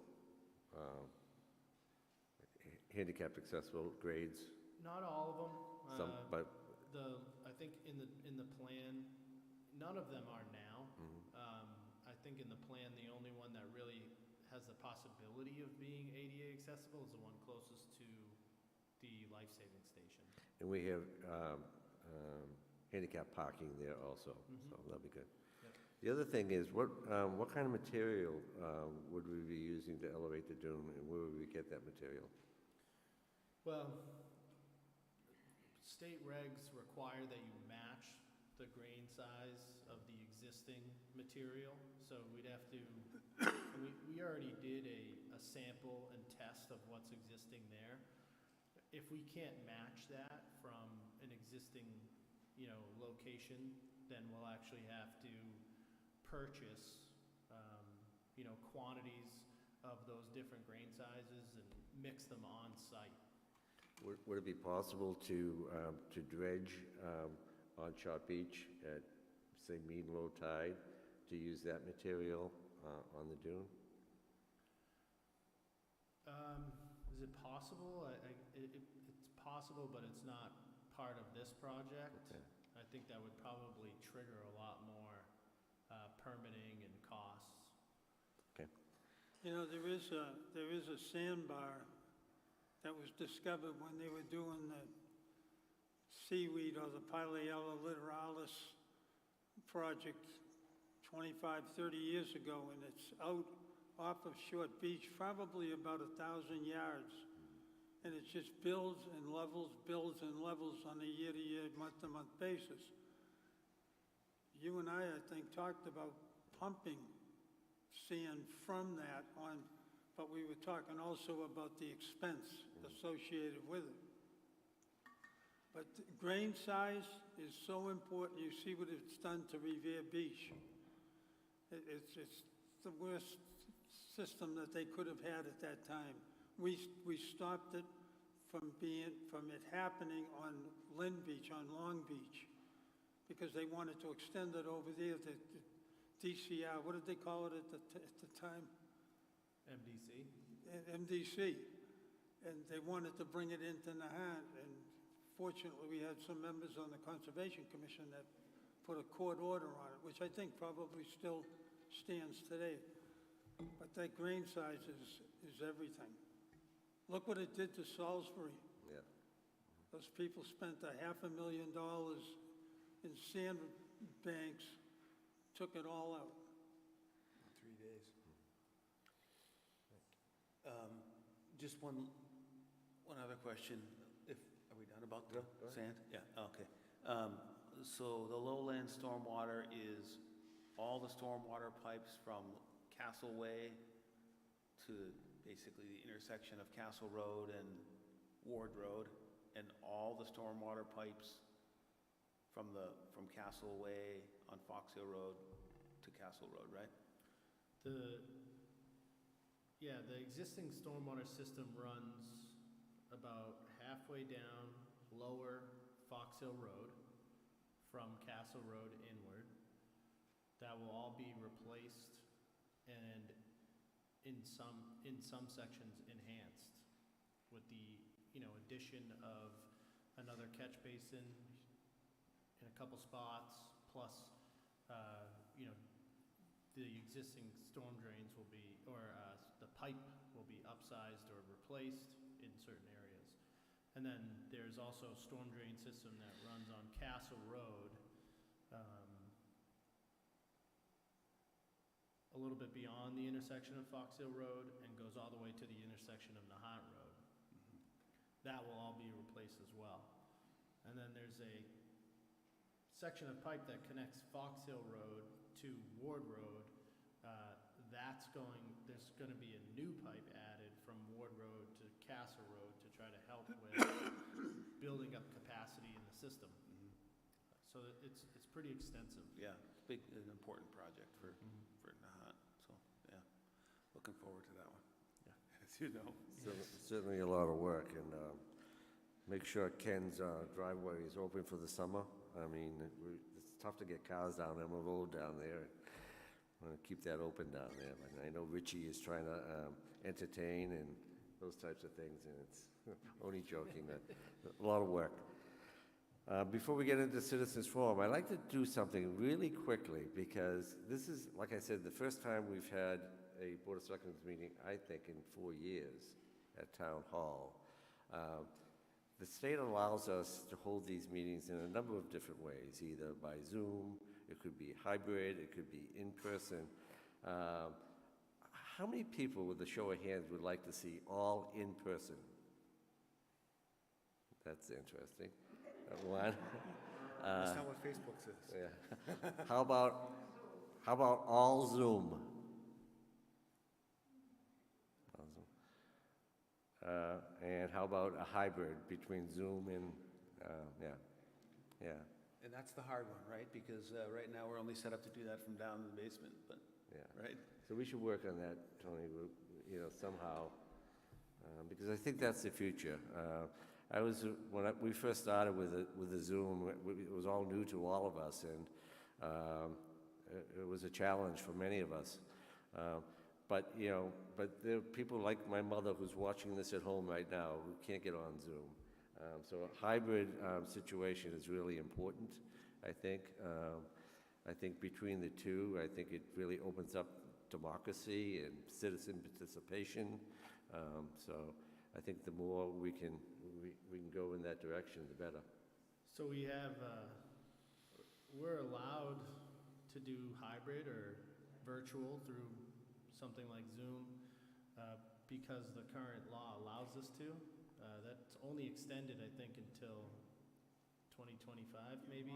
handicapped accessible grades, Not all of them. some, but, I think in the plan, none of them are now. mhm. I think in the plan, the only one that really has the possibility of being ADA accessible is the one closest to the life-saving station. And we have handicap parking there also, Mhm. so that'll be good. Yep. The other thing is, what kind of material would we be using to elevate the dune, and where would we get that material? Well, state regs require that you match the grain size of the existing material, so we'd have to, we already did a sample and test of what's existing there. If we can't match that from an existing, location, then we'll actually have to purchase, quantities of those different grain sizes and mix them on site. Would it be possible to dredge on Short Beach at, say, mean low tide, to use that material on the dune? Is it possible? It's possible, but it's not part of this project. Okay. I think that would probably trigger a lot more permitting and costs. There is a sandbar that was discovered when they were doing the seaweed or the Pileella littoralis project 25, 30 years ago, and it's out off of Short Beach, probably about 1,000 yards. And it just builds and levels on a year-to-year, month-to-month basis. You and I think, talked about pumping sand from that on, but we were talking also about the expense associated with it. But grain size is so important. You see what it's done to Revere Beach. It's the worst system that they could have had at that time. We stopped it from it happening on Lynn Beach, on Long Beach, because they wanted to extend it over there to DCR. What did they call it at the time? MDC? MDC. And they wanted to bring it into Nahant. And fortunately, we had some members on the Conservation Commission that put a court order on it, which I think probably still stands today. But that grain size is everything. Look what it did to Salisbury. Yeah. Those people spent $500,000 in sandbanks, took it all out. 3 days. Just one other question. Are we done about the Go ahead. sand? Yeah, okay. So the lowland stormwater is all the stormwater pipes from Castle Way to basically the intersection of Castle Road and Ward Road, and all the stormwater pipes from Castle Way on Fox Hill Road to Castle Road, right? The existing stormwater system runs about halfway down lower Fox Hill Road from Castle Road inward. That will all be replaced and in some sections enhanced with the, addition of another catch basin in a couple spots, plus, the existing storm drains will be, the pipe will be upsized or replaced in certain areas. And then there's also a storm drain system that runs on Castle Road, a little bit beyond the intersection of Fox Hill Road and goes all the way to the intersection of Nahant Road. That will all be replaced as well. And then there's a section of pipe that connects Fox Hill Road to Ward Road. There's gonna be a new pipe added from Ward Road to Castle Road to try to help with building up capacity in the system. So it's pretty extensive. Yeah, it's big, an important project for Nahant, so, yeah, looking forward to that one. Yeah. As you know. Certainly a lot of work, and make sure Ken's driveway is open for the summer. I mean, it's tough to get cars down Emerald Road down there. Want to keep that open down there. And I know Richie is trying to entertain and those types of things, and it's only joking, but a lot of work. Before we get into Citizens Forum, I'd like to do something really quickly, because this is, like I said, the first time we've had a Board of Selectmen meeting, I think, in 4 years at Town Hall. The state allows us to hold these meetings in a number of different ways, either by Zoom, it could be hybrid, it could be in person. How many people, with a show of hands, would like to see all in person? That's interesting. One. That's not what Facebook says. Yeah. How about all Zoom? All Zoom. And how about a hybrid between Zoom and, yeah. And that's the hard one, right? Because right now, we're only set up to do that from down in the basement, but, Yeah. right? So we should work on that, Tony, somehow, because I think that's the future. When we first started with the Zoom, it was all new to all of us, and it was a challenge for many of us. But there are people like my mother who's watching this at home right now who can't get on Zoom. So a hybrid situation is really important, I think. I think between the two, I think it really opens up democracy and citizen participation. So I think the more we can go in that direction, the better. So we're allowed to do hybrid or virtual through something like Zoom because the current law allows us to. That's only extended, I think, until 2025, maybe?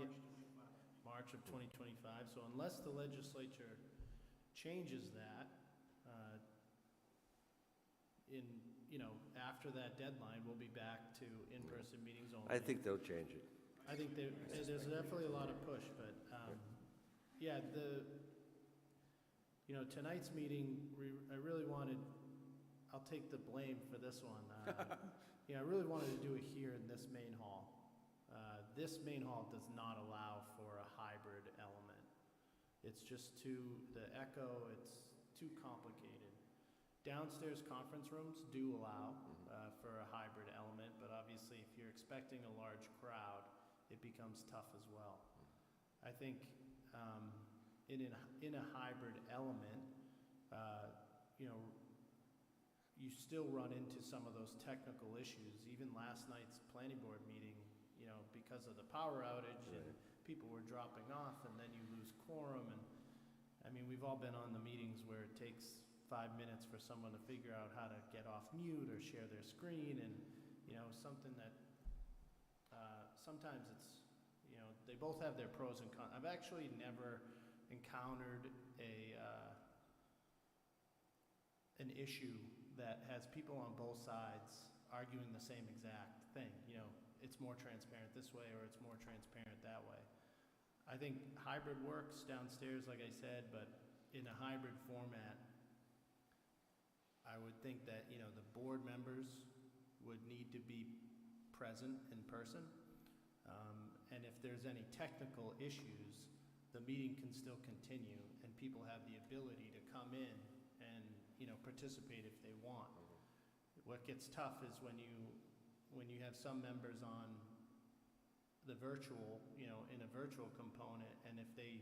March of 2025. So unless the legislature changes that, after that deadline, we'll be back to in-person meetings only. I think they'll change it. I think there's definitely a lot of push, but, yeah, tonight's meeting, I really wanted, I'll take the blame for this one. I really wanted to do it here in this main hall. This main hall does not allow for a hybrid element. It's just the echo, it's too complicated. Downstairs conference rooms do allow for a hybrid element, but obviously if you're expecting a large crowd, it becomes tough as well. I think in a hybrid element, you still run into some of those technical issues. Even last night's planning board meeting, because of the power outage and people were dropping off, and then you lose quorum. And I mean, we've all been on the meetings where it takes 5 minutes for someone to figure out how to get off mute or share their screen, and something that sometimes it's they both have their pros and cons. I've actually never encountered an issue that has people on both sides arguing the same exact thing. It's more transparent this way or it's more transparent that way. I think hybrid works downstairs, like I said, but in a hybrid format, I would think that, the board members would need to be present in person. And if there's any technical issues, the meeting can still continue, and people have the ability to come in and, participate if they want. What gets tough is when you have some members on the virtual, in a virtual component, and if they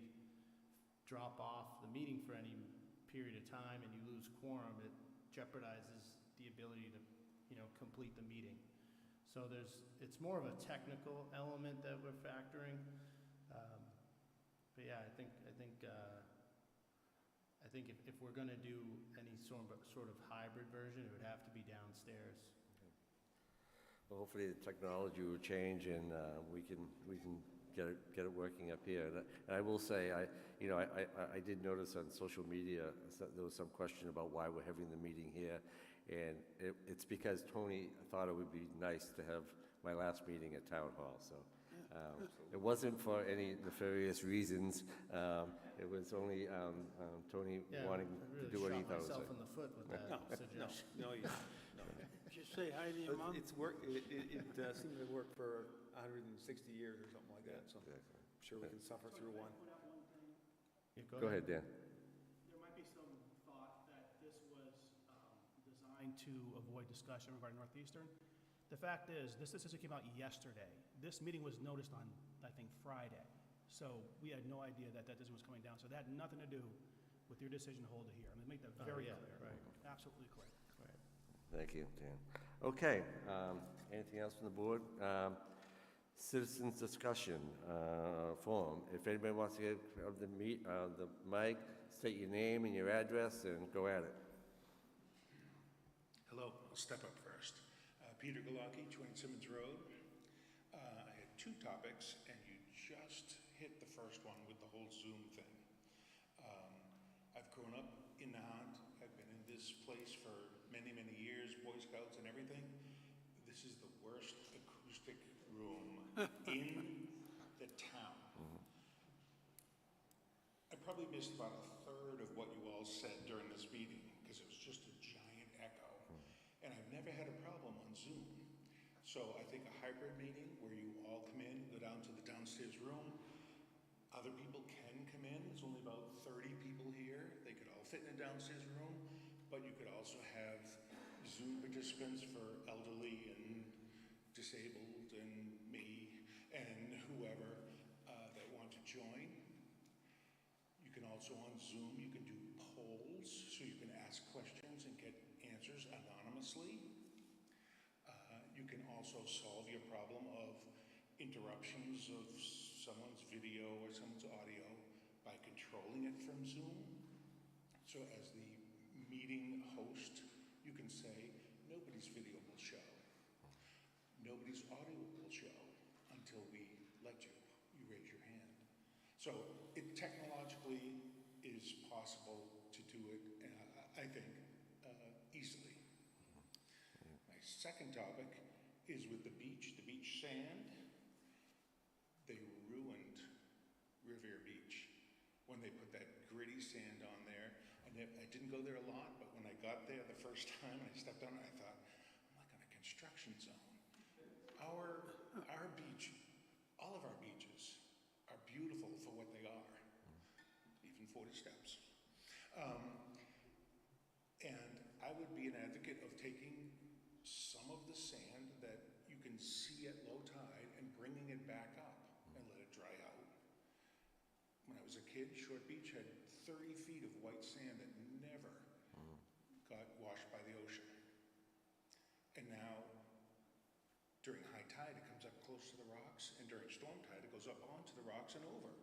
drop off the meeting for any period of time and you lose quorum, it jeopardizes the ability to, complete the meeting. So it's more of a technical element that we're factoring. But yeah, I think if we're gonna do any sort of hybrid version, it would have to be downstairs. Well, hopefully the technology will change and we can get it working up here. And I will say, I did notice on social media there was some question about why we're having the meeting here, and it's because Tony thought it would be nice to have my last meeting at Town Hall. So it wasn't for any nefarious reasons. It was only Tony wanting to do what he thought was I really shot myself right. in the foot with that suggestion. No, no. Just say hi to your mom. It's worked, it seemed to work for 160 years or something like that, so I'm sure we can suffer through one. Yeah, Go ahead, Dan. There might be some thought that this was designed to avoid discussion regarding Northeastern. The fact is, this decision came out yesterday. This meeting was noticed on, I think, Friday. So we had no idea that decision was coming down. So that had nothing to do with your decision to hold it here. I'm gonna make that very yeah, clear. right. Absolutely clear. Thank you, Dan. Okay, anything else from the board? Citizens discussion forum. If anybody wants to get the mic, state your name and your address and go at it. Hello, I'll step up first. Peter Galaki, 20 Simmons Road. I had two topics, and you just hit the first one with the whole Zoom thing. I've grown up in Nahant. I've been in this place for many, many years, Boy Scouts and everything. This is the worst acoustic room in the town. I probably missed about a third of what you all said during this meeting, because it was just a giant echo. And I've never had a problem on Zoom. So I think a hybrid meeting where you all come in, go down to the downstairs room. Other people can come in. There's only about 30 people here. They could all fit in a downstairs room, but you could also have Zoom participants for elderly and disabled and me and whoever that want to join. You can also on Zoom, you can do polls, so you can ask questions and get answers anonymously. You can also solve your problem of interruptions of someone's video or someone's audio by controlling it from Zoom. So as the meeting host, you can say, nobody's video will show. Nobody's audio will show until we let you raise your hand. So it technologically is possible to do it, I think, easily. My second topic is with the beach sand. They ruined Revere Beach when they put that gritty sand on there. I didn't go there a lot, but when I got there the first time and I stepped on it, I thought, I'm like on a construction zone. Our beach, all of our beaches are beautiful for what they are, even 40 steps. And I would be an advocate of taking some of the sand that you can see at low tide and bringing it back up and let it dry out. When I was a kid, Short Beach had 30 feet of white sand that never got washed by the ocean. And now, during high tide, it comes up close to the rocks, and during storm tide, it goes up onto the rocks and over.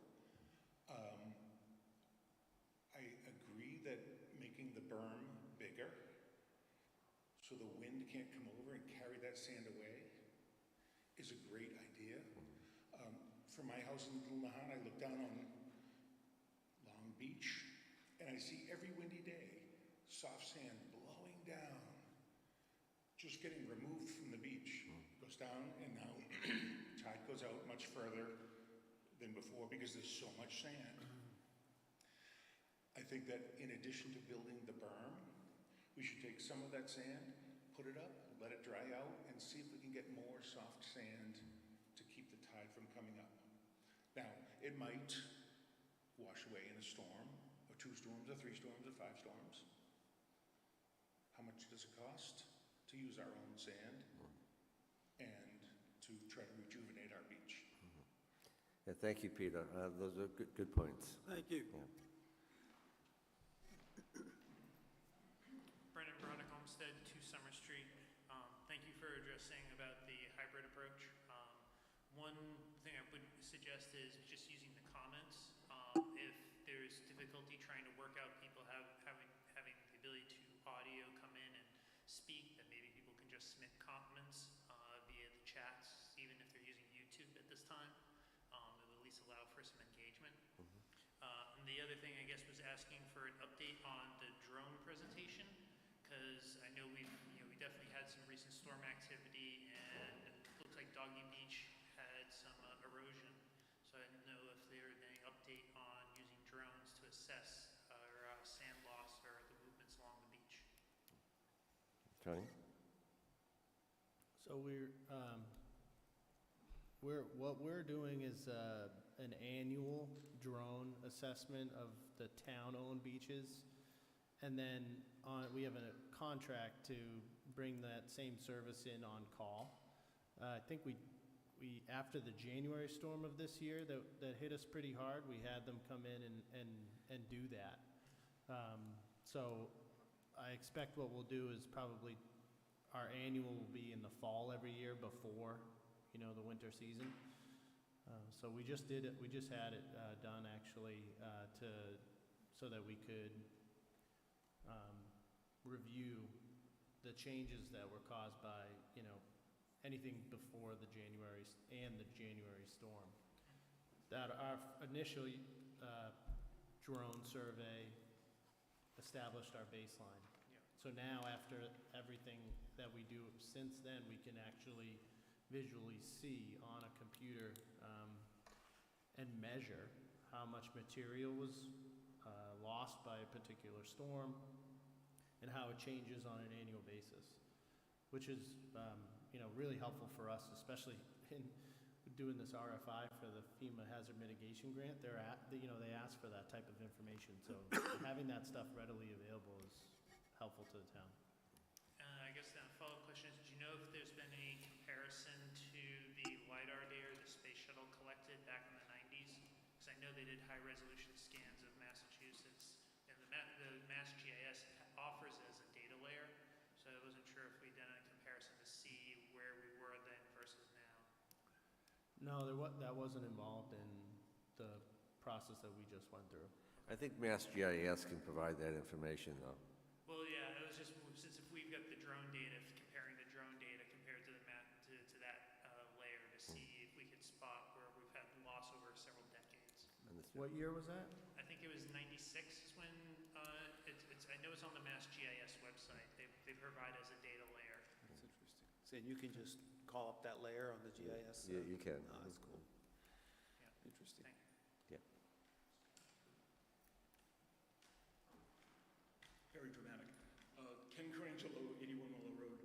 I agree that making the berm bigger so the wind can't come over and carry that sand away is a great idea. From my house in Little Nahant, I look down on Long Beach, and I see every windy day soft sand blowing down, just getting removed from the beach. It goes down, and now tide goes out much further than before because there's so much sand. I think that in addition to building the berm, we should take some of that sand, put it up, let it dry out, and and see if we can get more soft sand to keep the tide from coming up. Now, it might wash away in a storm, or 2 storms, or 3 storms, or 5 storms. How much does it cost to use our own sand and to try to rejuvenate our beach? Yeah, thank you, Peter. Those are good points. Thank you. Yeah. Brendan Bronick, Homestead, 2 Summer Street. Thank you for addressing about the hybrid approach. One thing I would suggest is just using the comments. If there's difficulty trying to work out people having the ability to audio come in and speak, then maybe people can just submit comments via the chats, even if they're using YouTube at this time. It will at least allow for some engagement. And the other thing, I guess, was asking for an update on the drone presentation, because I know we definitely had some recent storm activity, and it looks like Doggy Beach had some erosion. So I didn't know if there was any update on using drones to assess sand loss or the movements along the beach. Tony? So what we're doing is an annual drone assessment of the town-owned beaches, and then we have a contract to bring that same service in on call. I think we after the January storm of this year that hit us pretty hard, we had them come in and do that. So I expect what we'll do is probably our annual will be in the fall every year before, the winter season. So we just did it. We just had it done actually so that we could review the changes that were caused by anything before the January storm. That our initial drone survey established our baseline. Yeah. So now after everything that we do since then, we can actually visually see on a computer and measure how much material was lost by a particular storm and how it changes on an annual basis, which is really helpful for us, especially in doing this RFI for the FEMA hazard mitigation grant. They ask for that type of information, so having that stuff readily available is helpful to the town. I guess then a follow-up question is, do you know if there's been any comparison to the LiDAR data the space shuttle collected back in the 90s? Because I know they did high-resolution scans of Massachusetts, and the Mass GIS offers it as a data layer, so I wasn't sure if we'd done a comparison to see where we were then versus now. No, that wasn't involved in the process that we just went through. I think Mass GIS can provide that information, though. Well, yeah, it was just, since if we've got the drone data, comparing the drone data compared to the to that layer to see if we could spot where we've had loss over several decades. What year was that? I think it was 96 is when, I know it's on the Mass GIS website. They provide as a data layer. That's interesting. So you can just call up that layer on the GIS? Yeah, you can. Oh, that's cool. Yeah. Interesting. Thank you. Yeah. Very dramatic. Ken Carangelo, 81 Willow Road.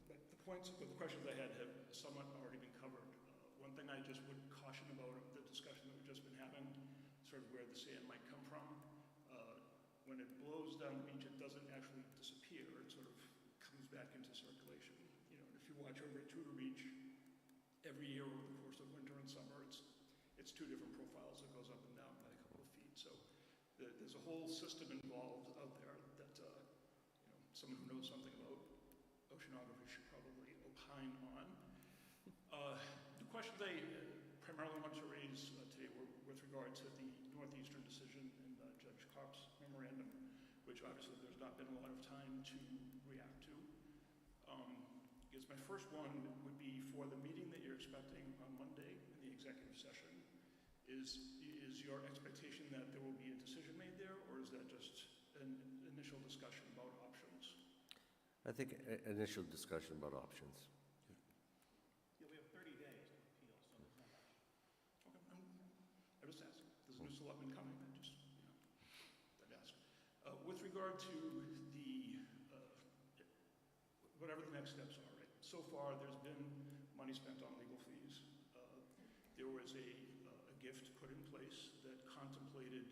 The questions I had have somewhat already been covered. One thing I just would caution about the discussion that we've just been having, sort of where the sand might come from. When it blows down the beach, it doesn't actually disappear. It sort of comes back into circulation. And if you watch over at Tudor Beach, every year over the course of winter and summer, it's 2 different profiles. It goes up and down by a couple of feet. So there's a whole system involved out there that someone who knows something about oceanography should probably opine on. The questions I primarily wanted to raise today were with regard to the Northeastern decision and Judge Kopp's memorandum, which obviously there's not been a lot of time to react to. I guess my first one would be for the meeting that you're expecting on Monday in the executive session. Is your expectation that there will be a decision made there, or is that just an initial discussion about options? I think initial discussion about options. Yeah, we have 30 days to appeal, so there's no rush. Okay, I was asking. There's a new selectman coming. I'd ask. With regard to the whatever the next steps are, right? So far, there's been money spent on legal fees. There was a gift put in place that contemplated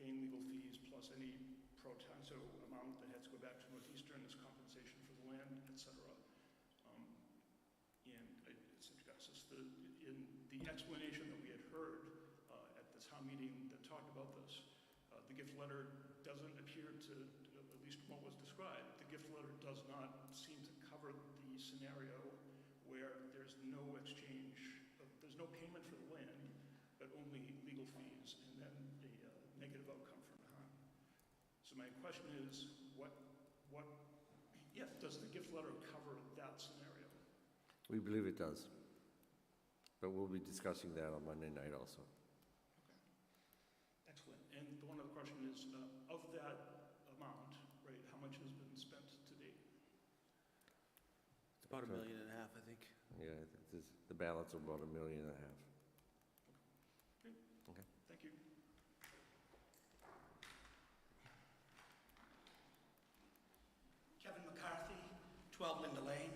paying legal fees plus any pro tanto amount that had to go back to Northeastern as compensation for the land, et cetera. And it suggests in the explanation that we had heard at the town meeting that talked about this, the gift letter doesn't appear to, at least what was described, the gift letter does not seem to cover the scenario where there's no exchange, there's no payment for the land, but only legal fees, and then a negative outcome for Nahant. So my question is, does the gift letter cover that scenario? We believe it does. But we'll be discussing that on Monday night also. Okay. Excellent. And the one other question is, of that amount, right, how much has been spent to date? It's about $1.5 million, I think. Yeah, I think there's the balance of about $1.5 million. Okay. Okay. Thank you. Kevin McCarthy, 12 Linda Lane.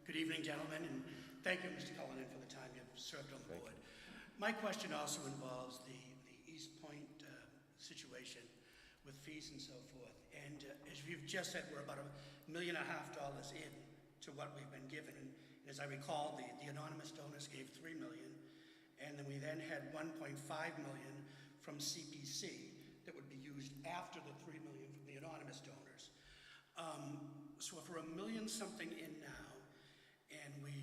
Good evening, gentlemen, and thank you, Mr. Cullinan, for the time you've served on the Thank board. My question also involves the East Point situation with fees and so forth. And as you've just said, we're about $1.5 million in to what we've been given. And as I recall, the anonymous donors gave $3 million, and then we then had $1.5 million from CPC that would be used after the $3 million from the anonymous donors. So if we're $1 million something in now, and we've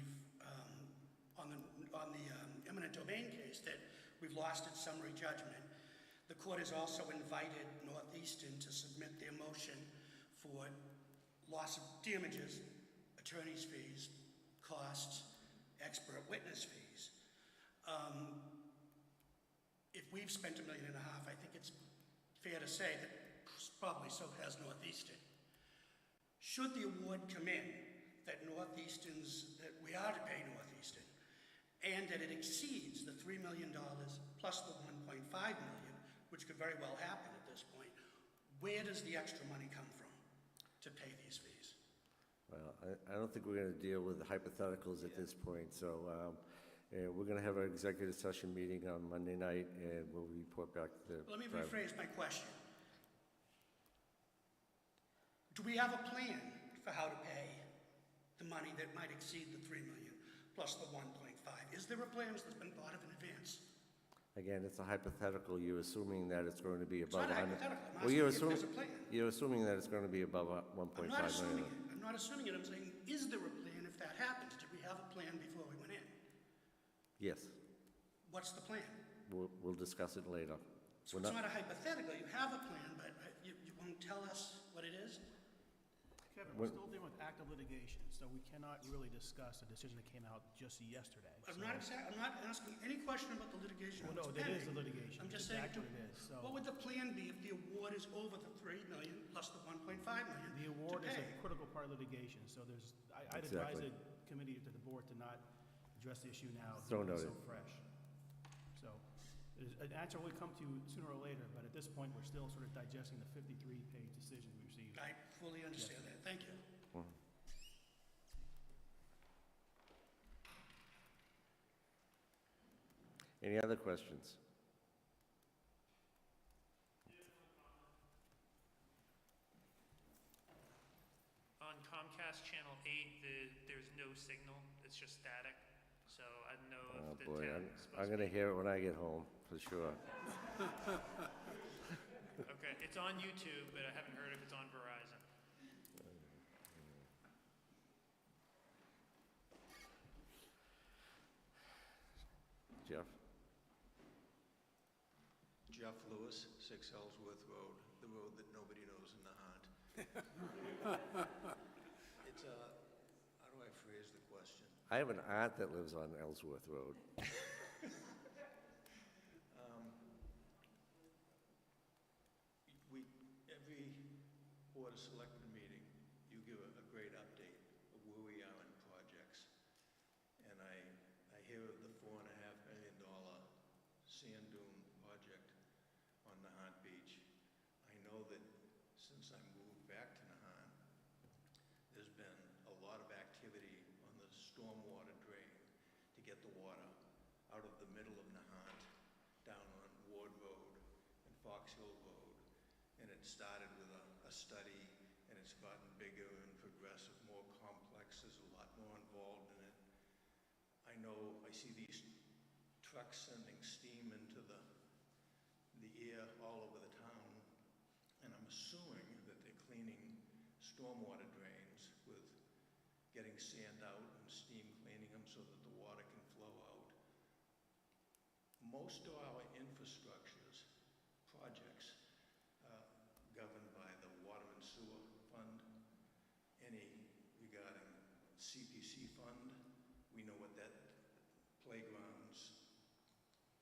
on the eminent domain case that we've lost its summary judgment, the court has also invited Northeastern to submit their motion for loss of damages, attorney's fees, costs, expert witness fees. If we've spent $1.5 million, I think it's fair to say that probably so has Northeastern. Should the award come in that we are to pay Northeastern, and that it exceeds the $3 million plus the $1.5 million, which could very well happen at this point, where does the extra money come from to pay these fees? Well, I don't think we're going to deal with the hypotheticals at this point, so we're going to have our executive session meeting on Monday night, and we'll report back to the... Let me rephrase my question. Do we have a plan for how to pay the money that might exceed the $3 million plus the 1.5? Is there a plan that's been thought of in advance? Again, it's a hypothetical. You're assuming that it's going to be above... It's not a hypothetical. I'm Well, asking if there's a plan. you're assuming that it's going to be above 1.5 I'm not assuming million. it. I'm not assuming it. I'm saying, is there a plan if that happens? Did we have a plan before we went in? Yes, What's the plan? we'll discuss it later. So it's not a hypothetical. You have a plan, but you won't tell us what it is? Kevin, we're still dealing with active litigation, so we cannot really discuss a decision that came out just yesterday. I'm not asking any question about the litigation. Well, no, that's it is pending. the litigation. I'm just It's saying, exactly what it is, so. what would the plan be if the award is over the $3 million plus the 1.5 million The award to is a pay? critical part of litigation, so I'd advise Exactly. the committee to the board to not address the issue now. So given it's noted. so fresh. So, an answer will come to you sooner or later, but at this point, we're still sort of digesting the 53-page decision we received. I fully understand that. Thank you. Any other questions? On Comcast Channel 8, there's no signal, it's just static. So I don't know Oh, if the boy, town is I'm supposed going to hear it when I get home, for sure. Okay, it's on YouTube, but I haven't heard if it's on Verizon. Jeff? Jeff Lewis, 6 Ellsworth Road, the road that nobody knows in Nahant. It's how do I phrase the question? I have an aunt that lives on Ellsworth Road. Every Board of Selectmen meeting, you give a great update of where we are in projects. And I hear of the $4.5 million sand dune project on Nahant Beach. I know that since I moved back to Nahant, there's been a lot of out of the middle of Nahant, down on Ward Road and Fox Hill Road. And it started with a study, and it's gotten bigger and progressive, more complex. There's a lot more involved in it. I know, I see these trucks sending steam into the air all over the town, and I'm assuming that they're cleaning stormwater drains with getting sand out and steam cleaning them so that the water can flow out. Most of our infrastructures projects governed by the Water and Sewer Fund, any regarding CPC Fund, we know what that, playgrounds,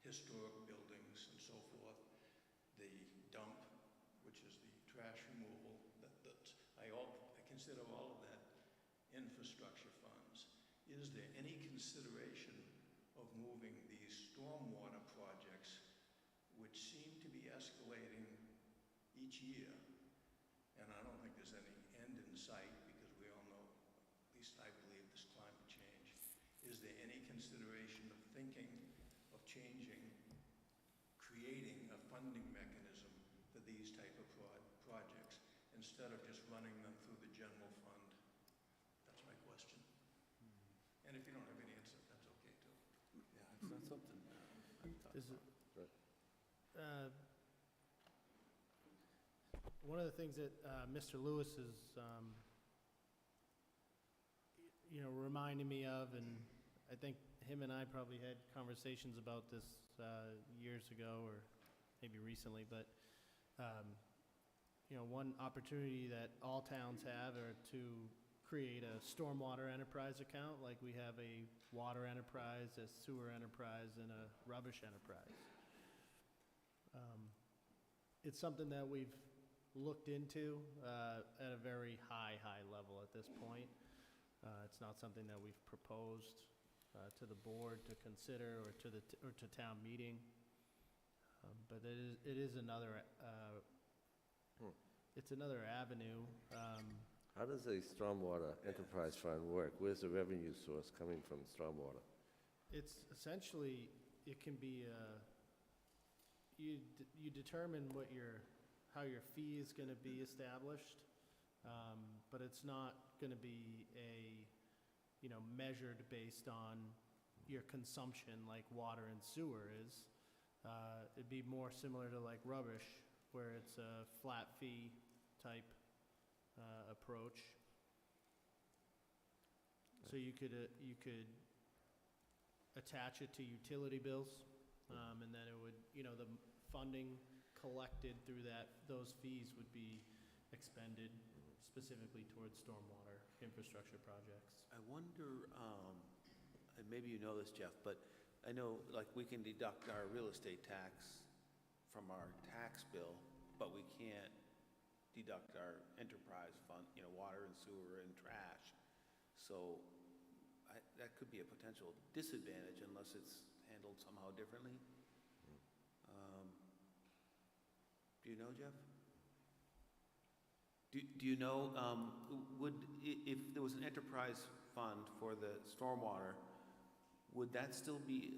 historic buildings and so forth, the dump, which is the trash removal, I consider all of that infrastructure funds. Is there any consideration of moving these stormwater projects, which seem to be escalating each year? And I don't think there's any end in sight, because we all know, at least I believe, this climate change. Is there any consideration of thinking of changing, creating a funding mechanism for these type of projects instead of just running them through the general fund? That's my question. And if you don't have any answer, that's okay too. Yeah, it's not something. Is it, Right. one of the things that Mr. Lewis is, reminding me of, and I think him and I probably had conversations about this years ago or maybe recently, but one opportunity that all towns have are to create a stormwater enterprise account, like we have a water enterprise, a sewer enterprise, and a rubbish enterprise. It's something that we've looked into at a very high level at this point. It's not something that we've proposed to the board to consider or to town meeting. But it is another it's another avenue. How does a stormwater enterprise fund work? Where's the revenue source coming from stormwater? It's essentially, it can be you determine how your fee is going to be established, but it's not going to be measured based on your consumption like water and sewer is. It'd be more similar to like rubbish, where it's a flat fee type approach. So you could attach it to utility bills, and then it would, the funding collected through those fees would be expended specifically towards stormwater infrastructure projects. I wonder, and maybe you know this, Jeff, but I know, like, we can deduct our real estate tax from our tax bill, but we can't deduct our enterprise fund, water and sewer and trash. So that could be a potential disadvantage unless it's handled somehow differently. Do you know, Jeff? Do you know, if there was an enterprise fund for the stormwater, would that still be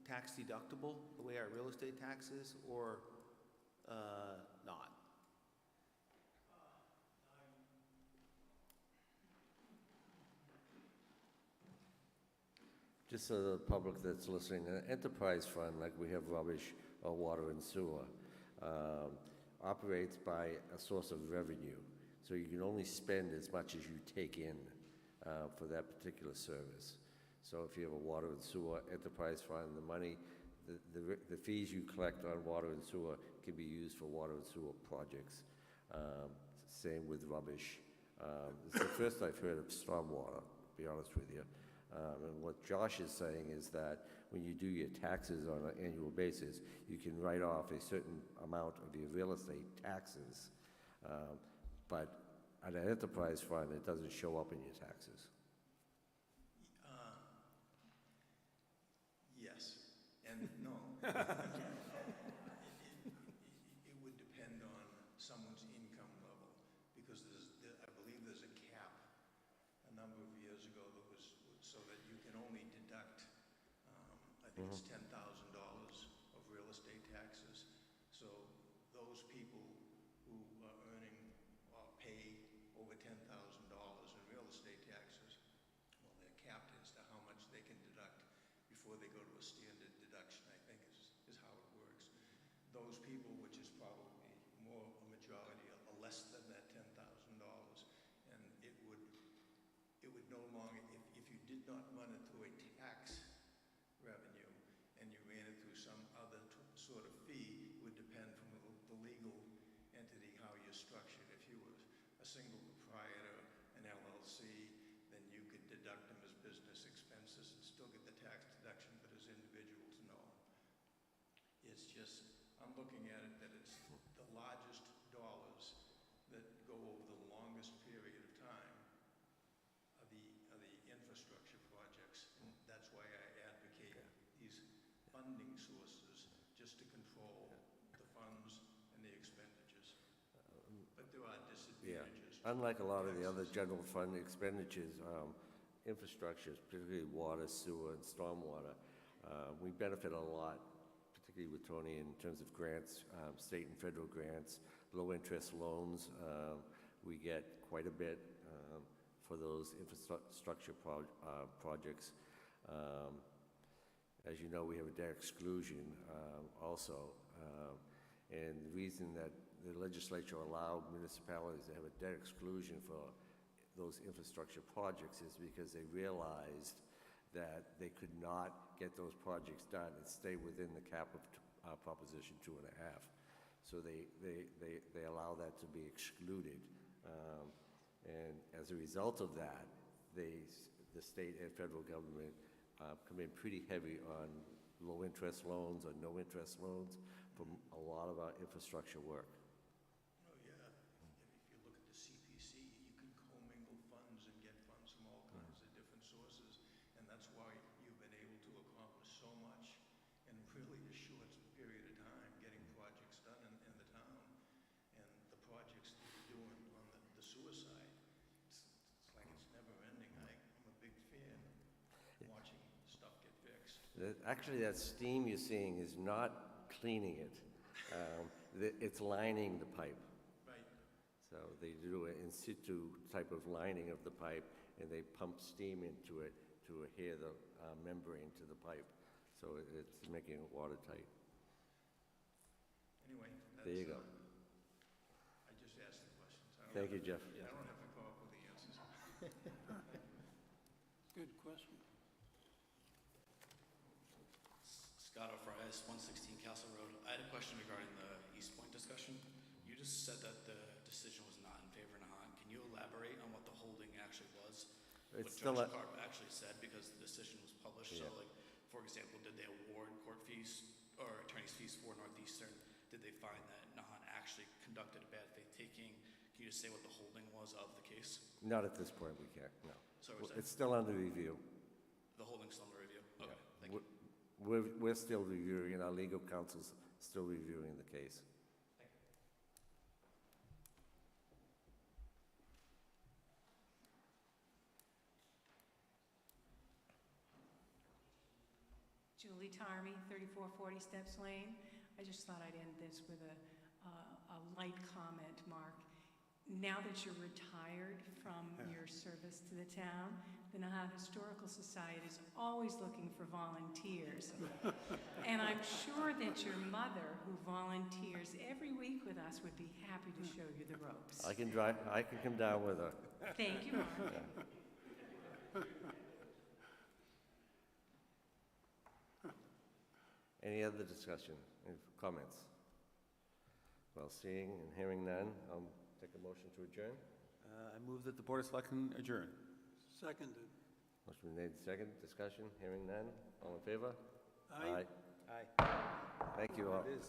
tax deductible the way our real estate tax is, or not? Just so the public that's listening, an enterprise fund, like we have rubbish or water and sewer, operates by a source of revenue. So you can only spend as much as you take in for that particular service. So if you have a water and sewer enterprise fund, the money, the fees you collect on water and sewer can be used for water and sewer projects. Same with rubbish. It's the first I've heard of stormwater, to be honest with you. And what Josh is saying is that when you do your taxes on an annual basis, you can write off a certain amount of your real estate taxes. But at an enterprise fund, it doesn't show up in your taxes. Yes and no. It would depend on someone's income level, because I believe there's a cap a number of years ago that was so that you can only deduct, I think it's $10,000 of real estate taxes. So those people who are earning or pay over $10,000 in real estate taxes, well, they're capped as to how much they can deduct before they go to a standard deduction, I think is how it works. Those people, which is probably more a majority, are less than that $10,000. And it would no longer, if you did not run it through a tax revenue and you ran it through some other sort of fee, it would depend from the legal entity how you're structured. If you were a single proprietor, an LLC, then you could deduct them as business expenses and still get the tax deduction, but as individuals, no. It's just, I'm looking at it that it's the largest dollars that go over the longest period of time are the infrastructure projects. And that's why I advocate these funding sources, just to control the funds and the expenditures. But there are disadvantages. Unlike a lot of the other general fund expenditures, infrastructure, particularly water, sewer, and stormwater, we benefit a lot, particularly with Tony, in terms of grants, state and federal grants, low-interest loans. We get quite a bit for those infrastructure projects. As you know, we have a debt exclusion also. And the reason that the legislature allowed municipalities to have a debt exclusion for those infrastructure projects is because they realized that they could not get those projects done and stay within the cap of Proposition 2.5. So they allow that to be excluded. And as a result of that, the state and federal government come in pretty heavy on low-interest loans or no-interest loans for a lot of our infrastructure work. Oh, yeah. If you look at the CPC, you can commingle funds and get funds from all kinds of different sources. And that's why you've been able to accomplish so much in really a short period of time, getting projects done in the town. And the projects that you're doing on the sewer side, it's like it's never ending. I'm a big fan watching stuff get fixed. Actually, that steam you're seeing is not cleaning it. It's lining the pipe. Right. So they do an in situ type of lining of the pipe, and they pump steam into it to adhere the membrane to the pipe. So it's making it watertight. Anyway, that's, There you go. I just asked the questions. Thank you, Jeff. I don't have to come up with the answers. Good question. Scott O'Frias, 116 Castle Road. I had a question regarding the East Point discussion. You just said that the decision was not in favor of Nahant. Can you elaborate on what the holding actually was? It's what still Judge Carp actually said, because the decision was published. Yeah. So, like, for example, did they award court fees or attorney's fees for Northeastern? Did they find that Nahant actually conducted a bad faith taking? Can you just say what the holding was of the case? Not at this point, we can't, no. So we're saying It's still under review. the holding's still under review? Okay, thank you. We're still reviewing, and our legal counsel's still reviewing the case. Julie Tarmy, 3440 Steps Lane. I just thought I'd end this with a light comment, Mark. Now that you're retired from your service to the town, the Nahant Historical Society is always looking for volunteers. And I'm sure that your mother, who volunteers every week with us, would be happy to show you the ropes. I can come down with her. Thank you, Mark. Any other discussion, any comments? Well, seeing and hearing none, I'll take a motion to adjourn. I move that the Board of Selectmen adjourn. Seconded. Motion been made, second, discussion, hearing none, all in favor? Aye. Aye. Thank you all. It is.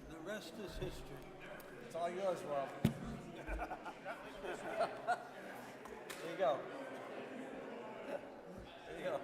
The rest is history. It's all yours, Rob. There you go. There you go.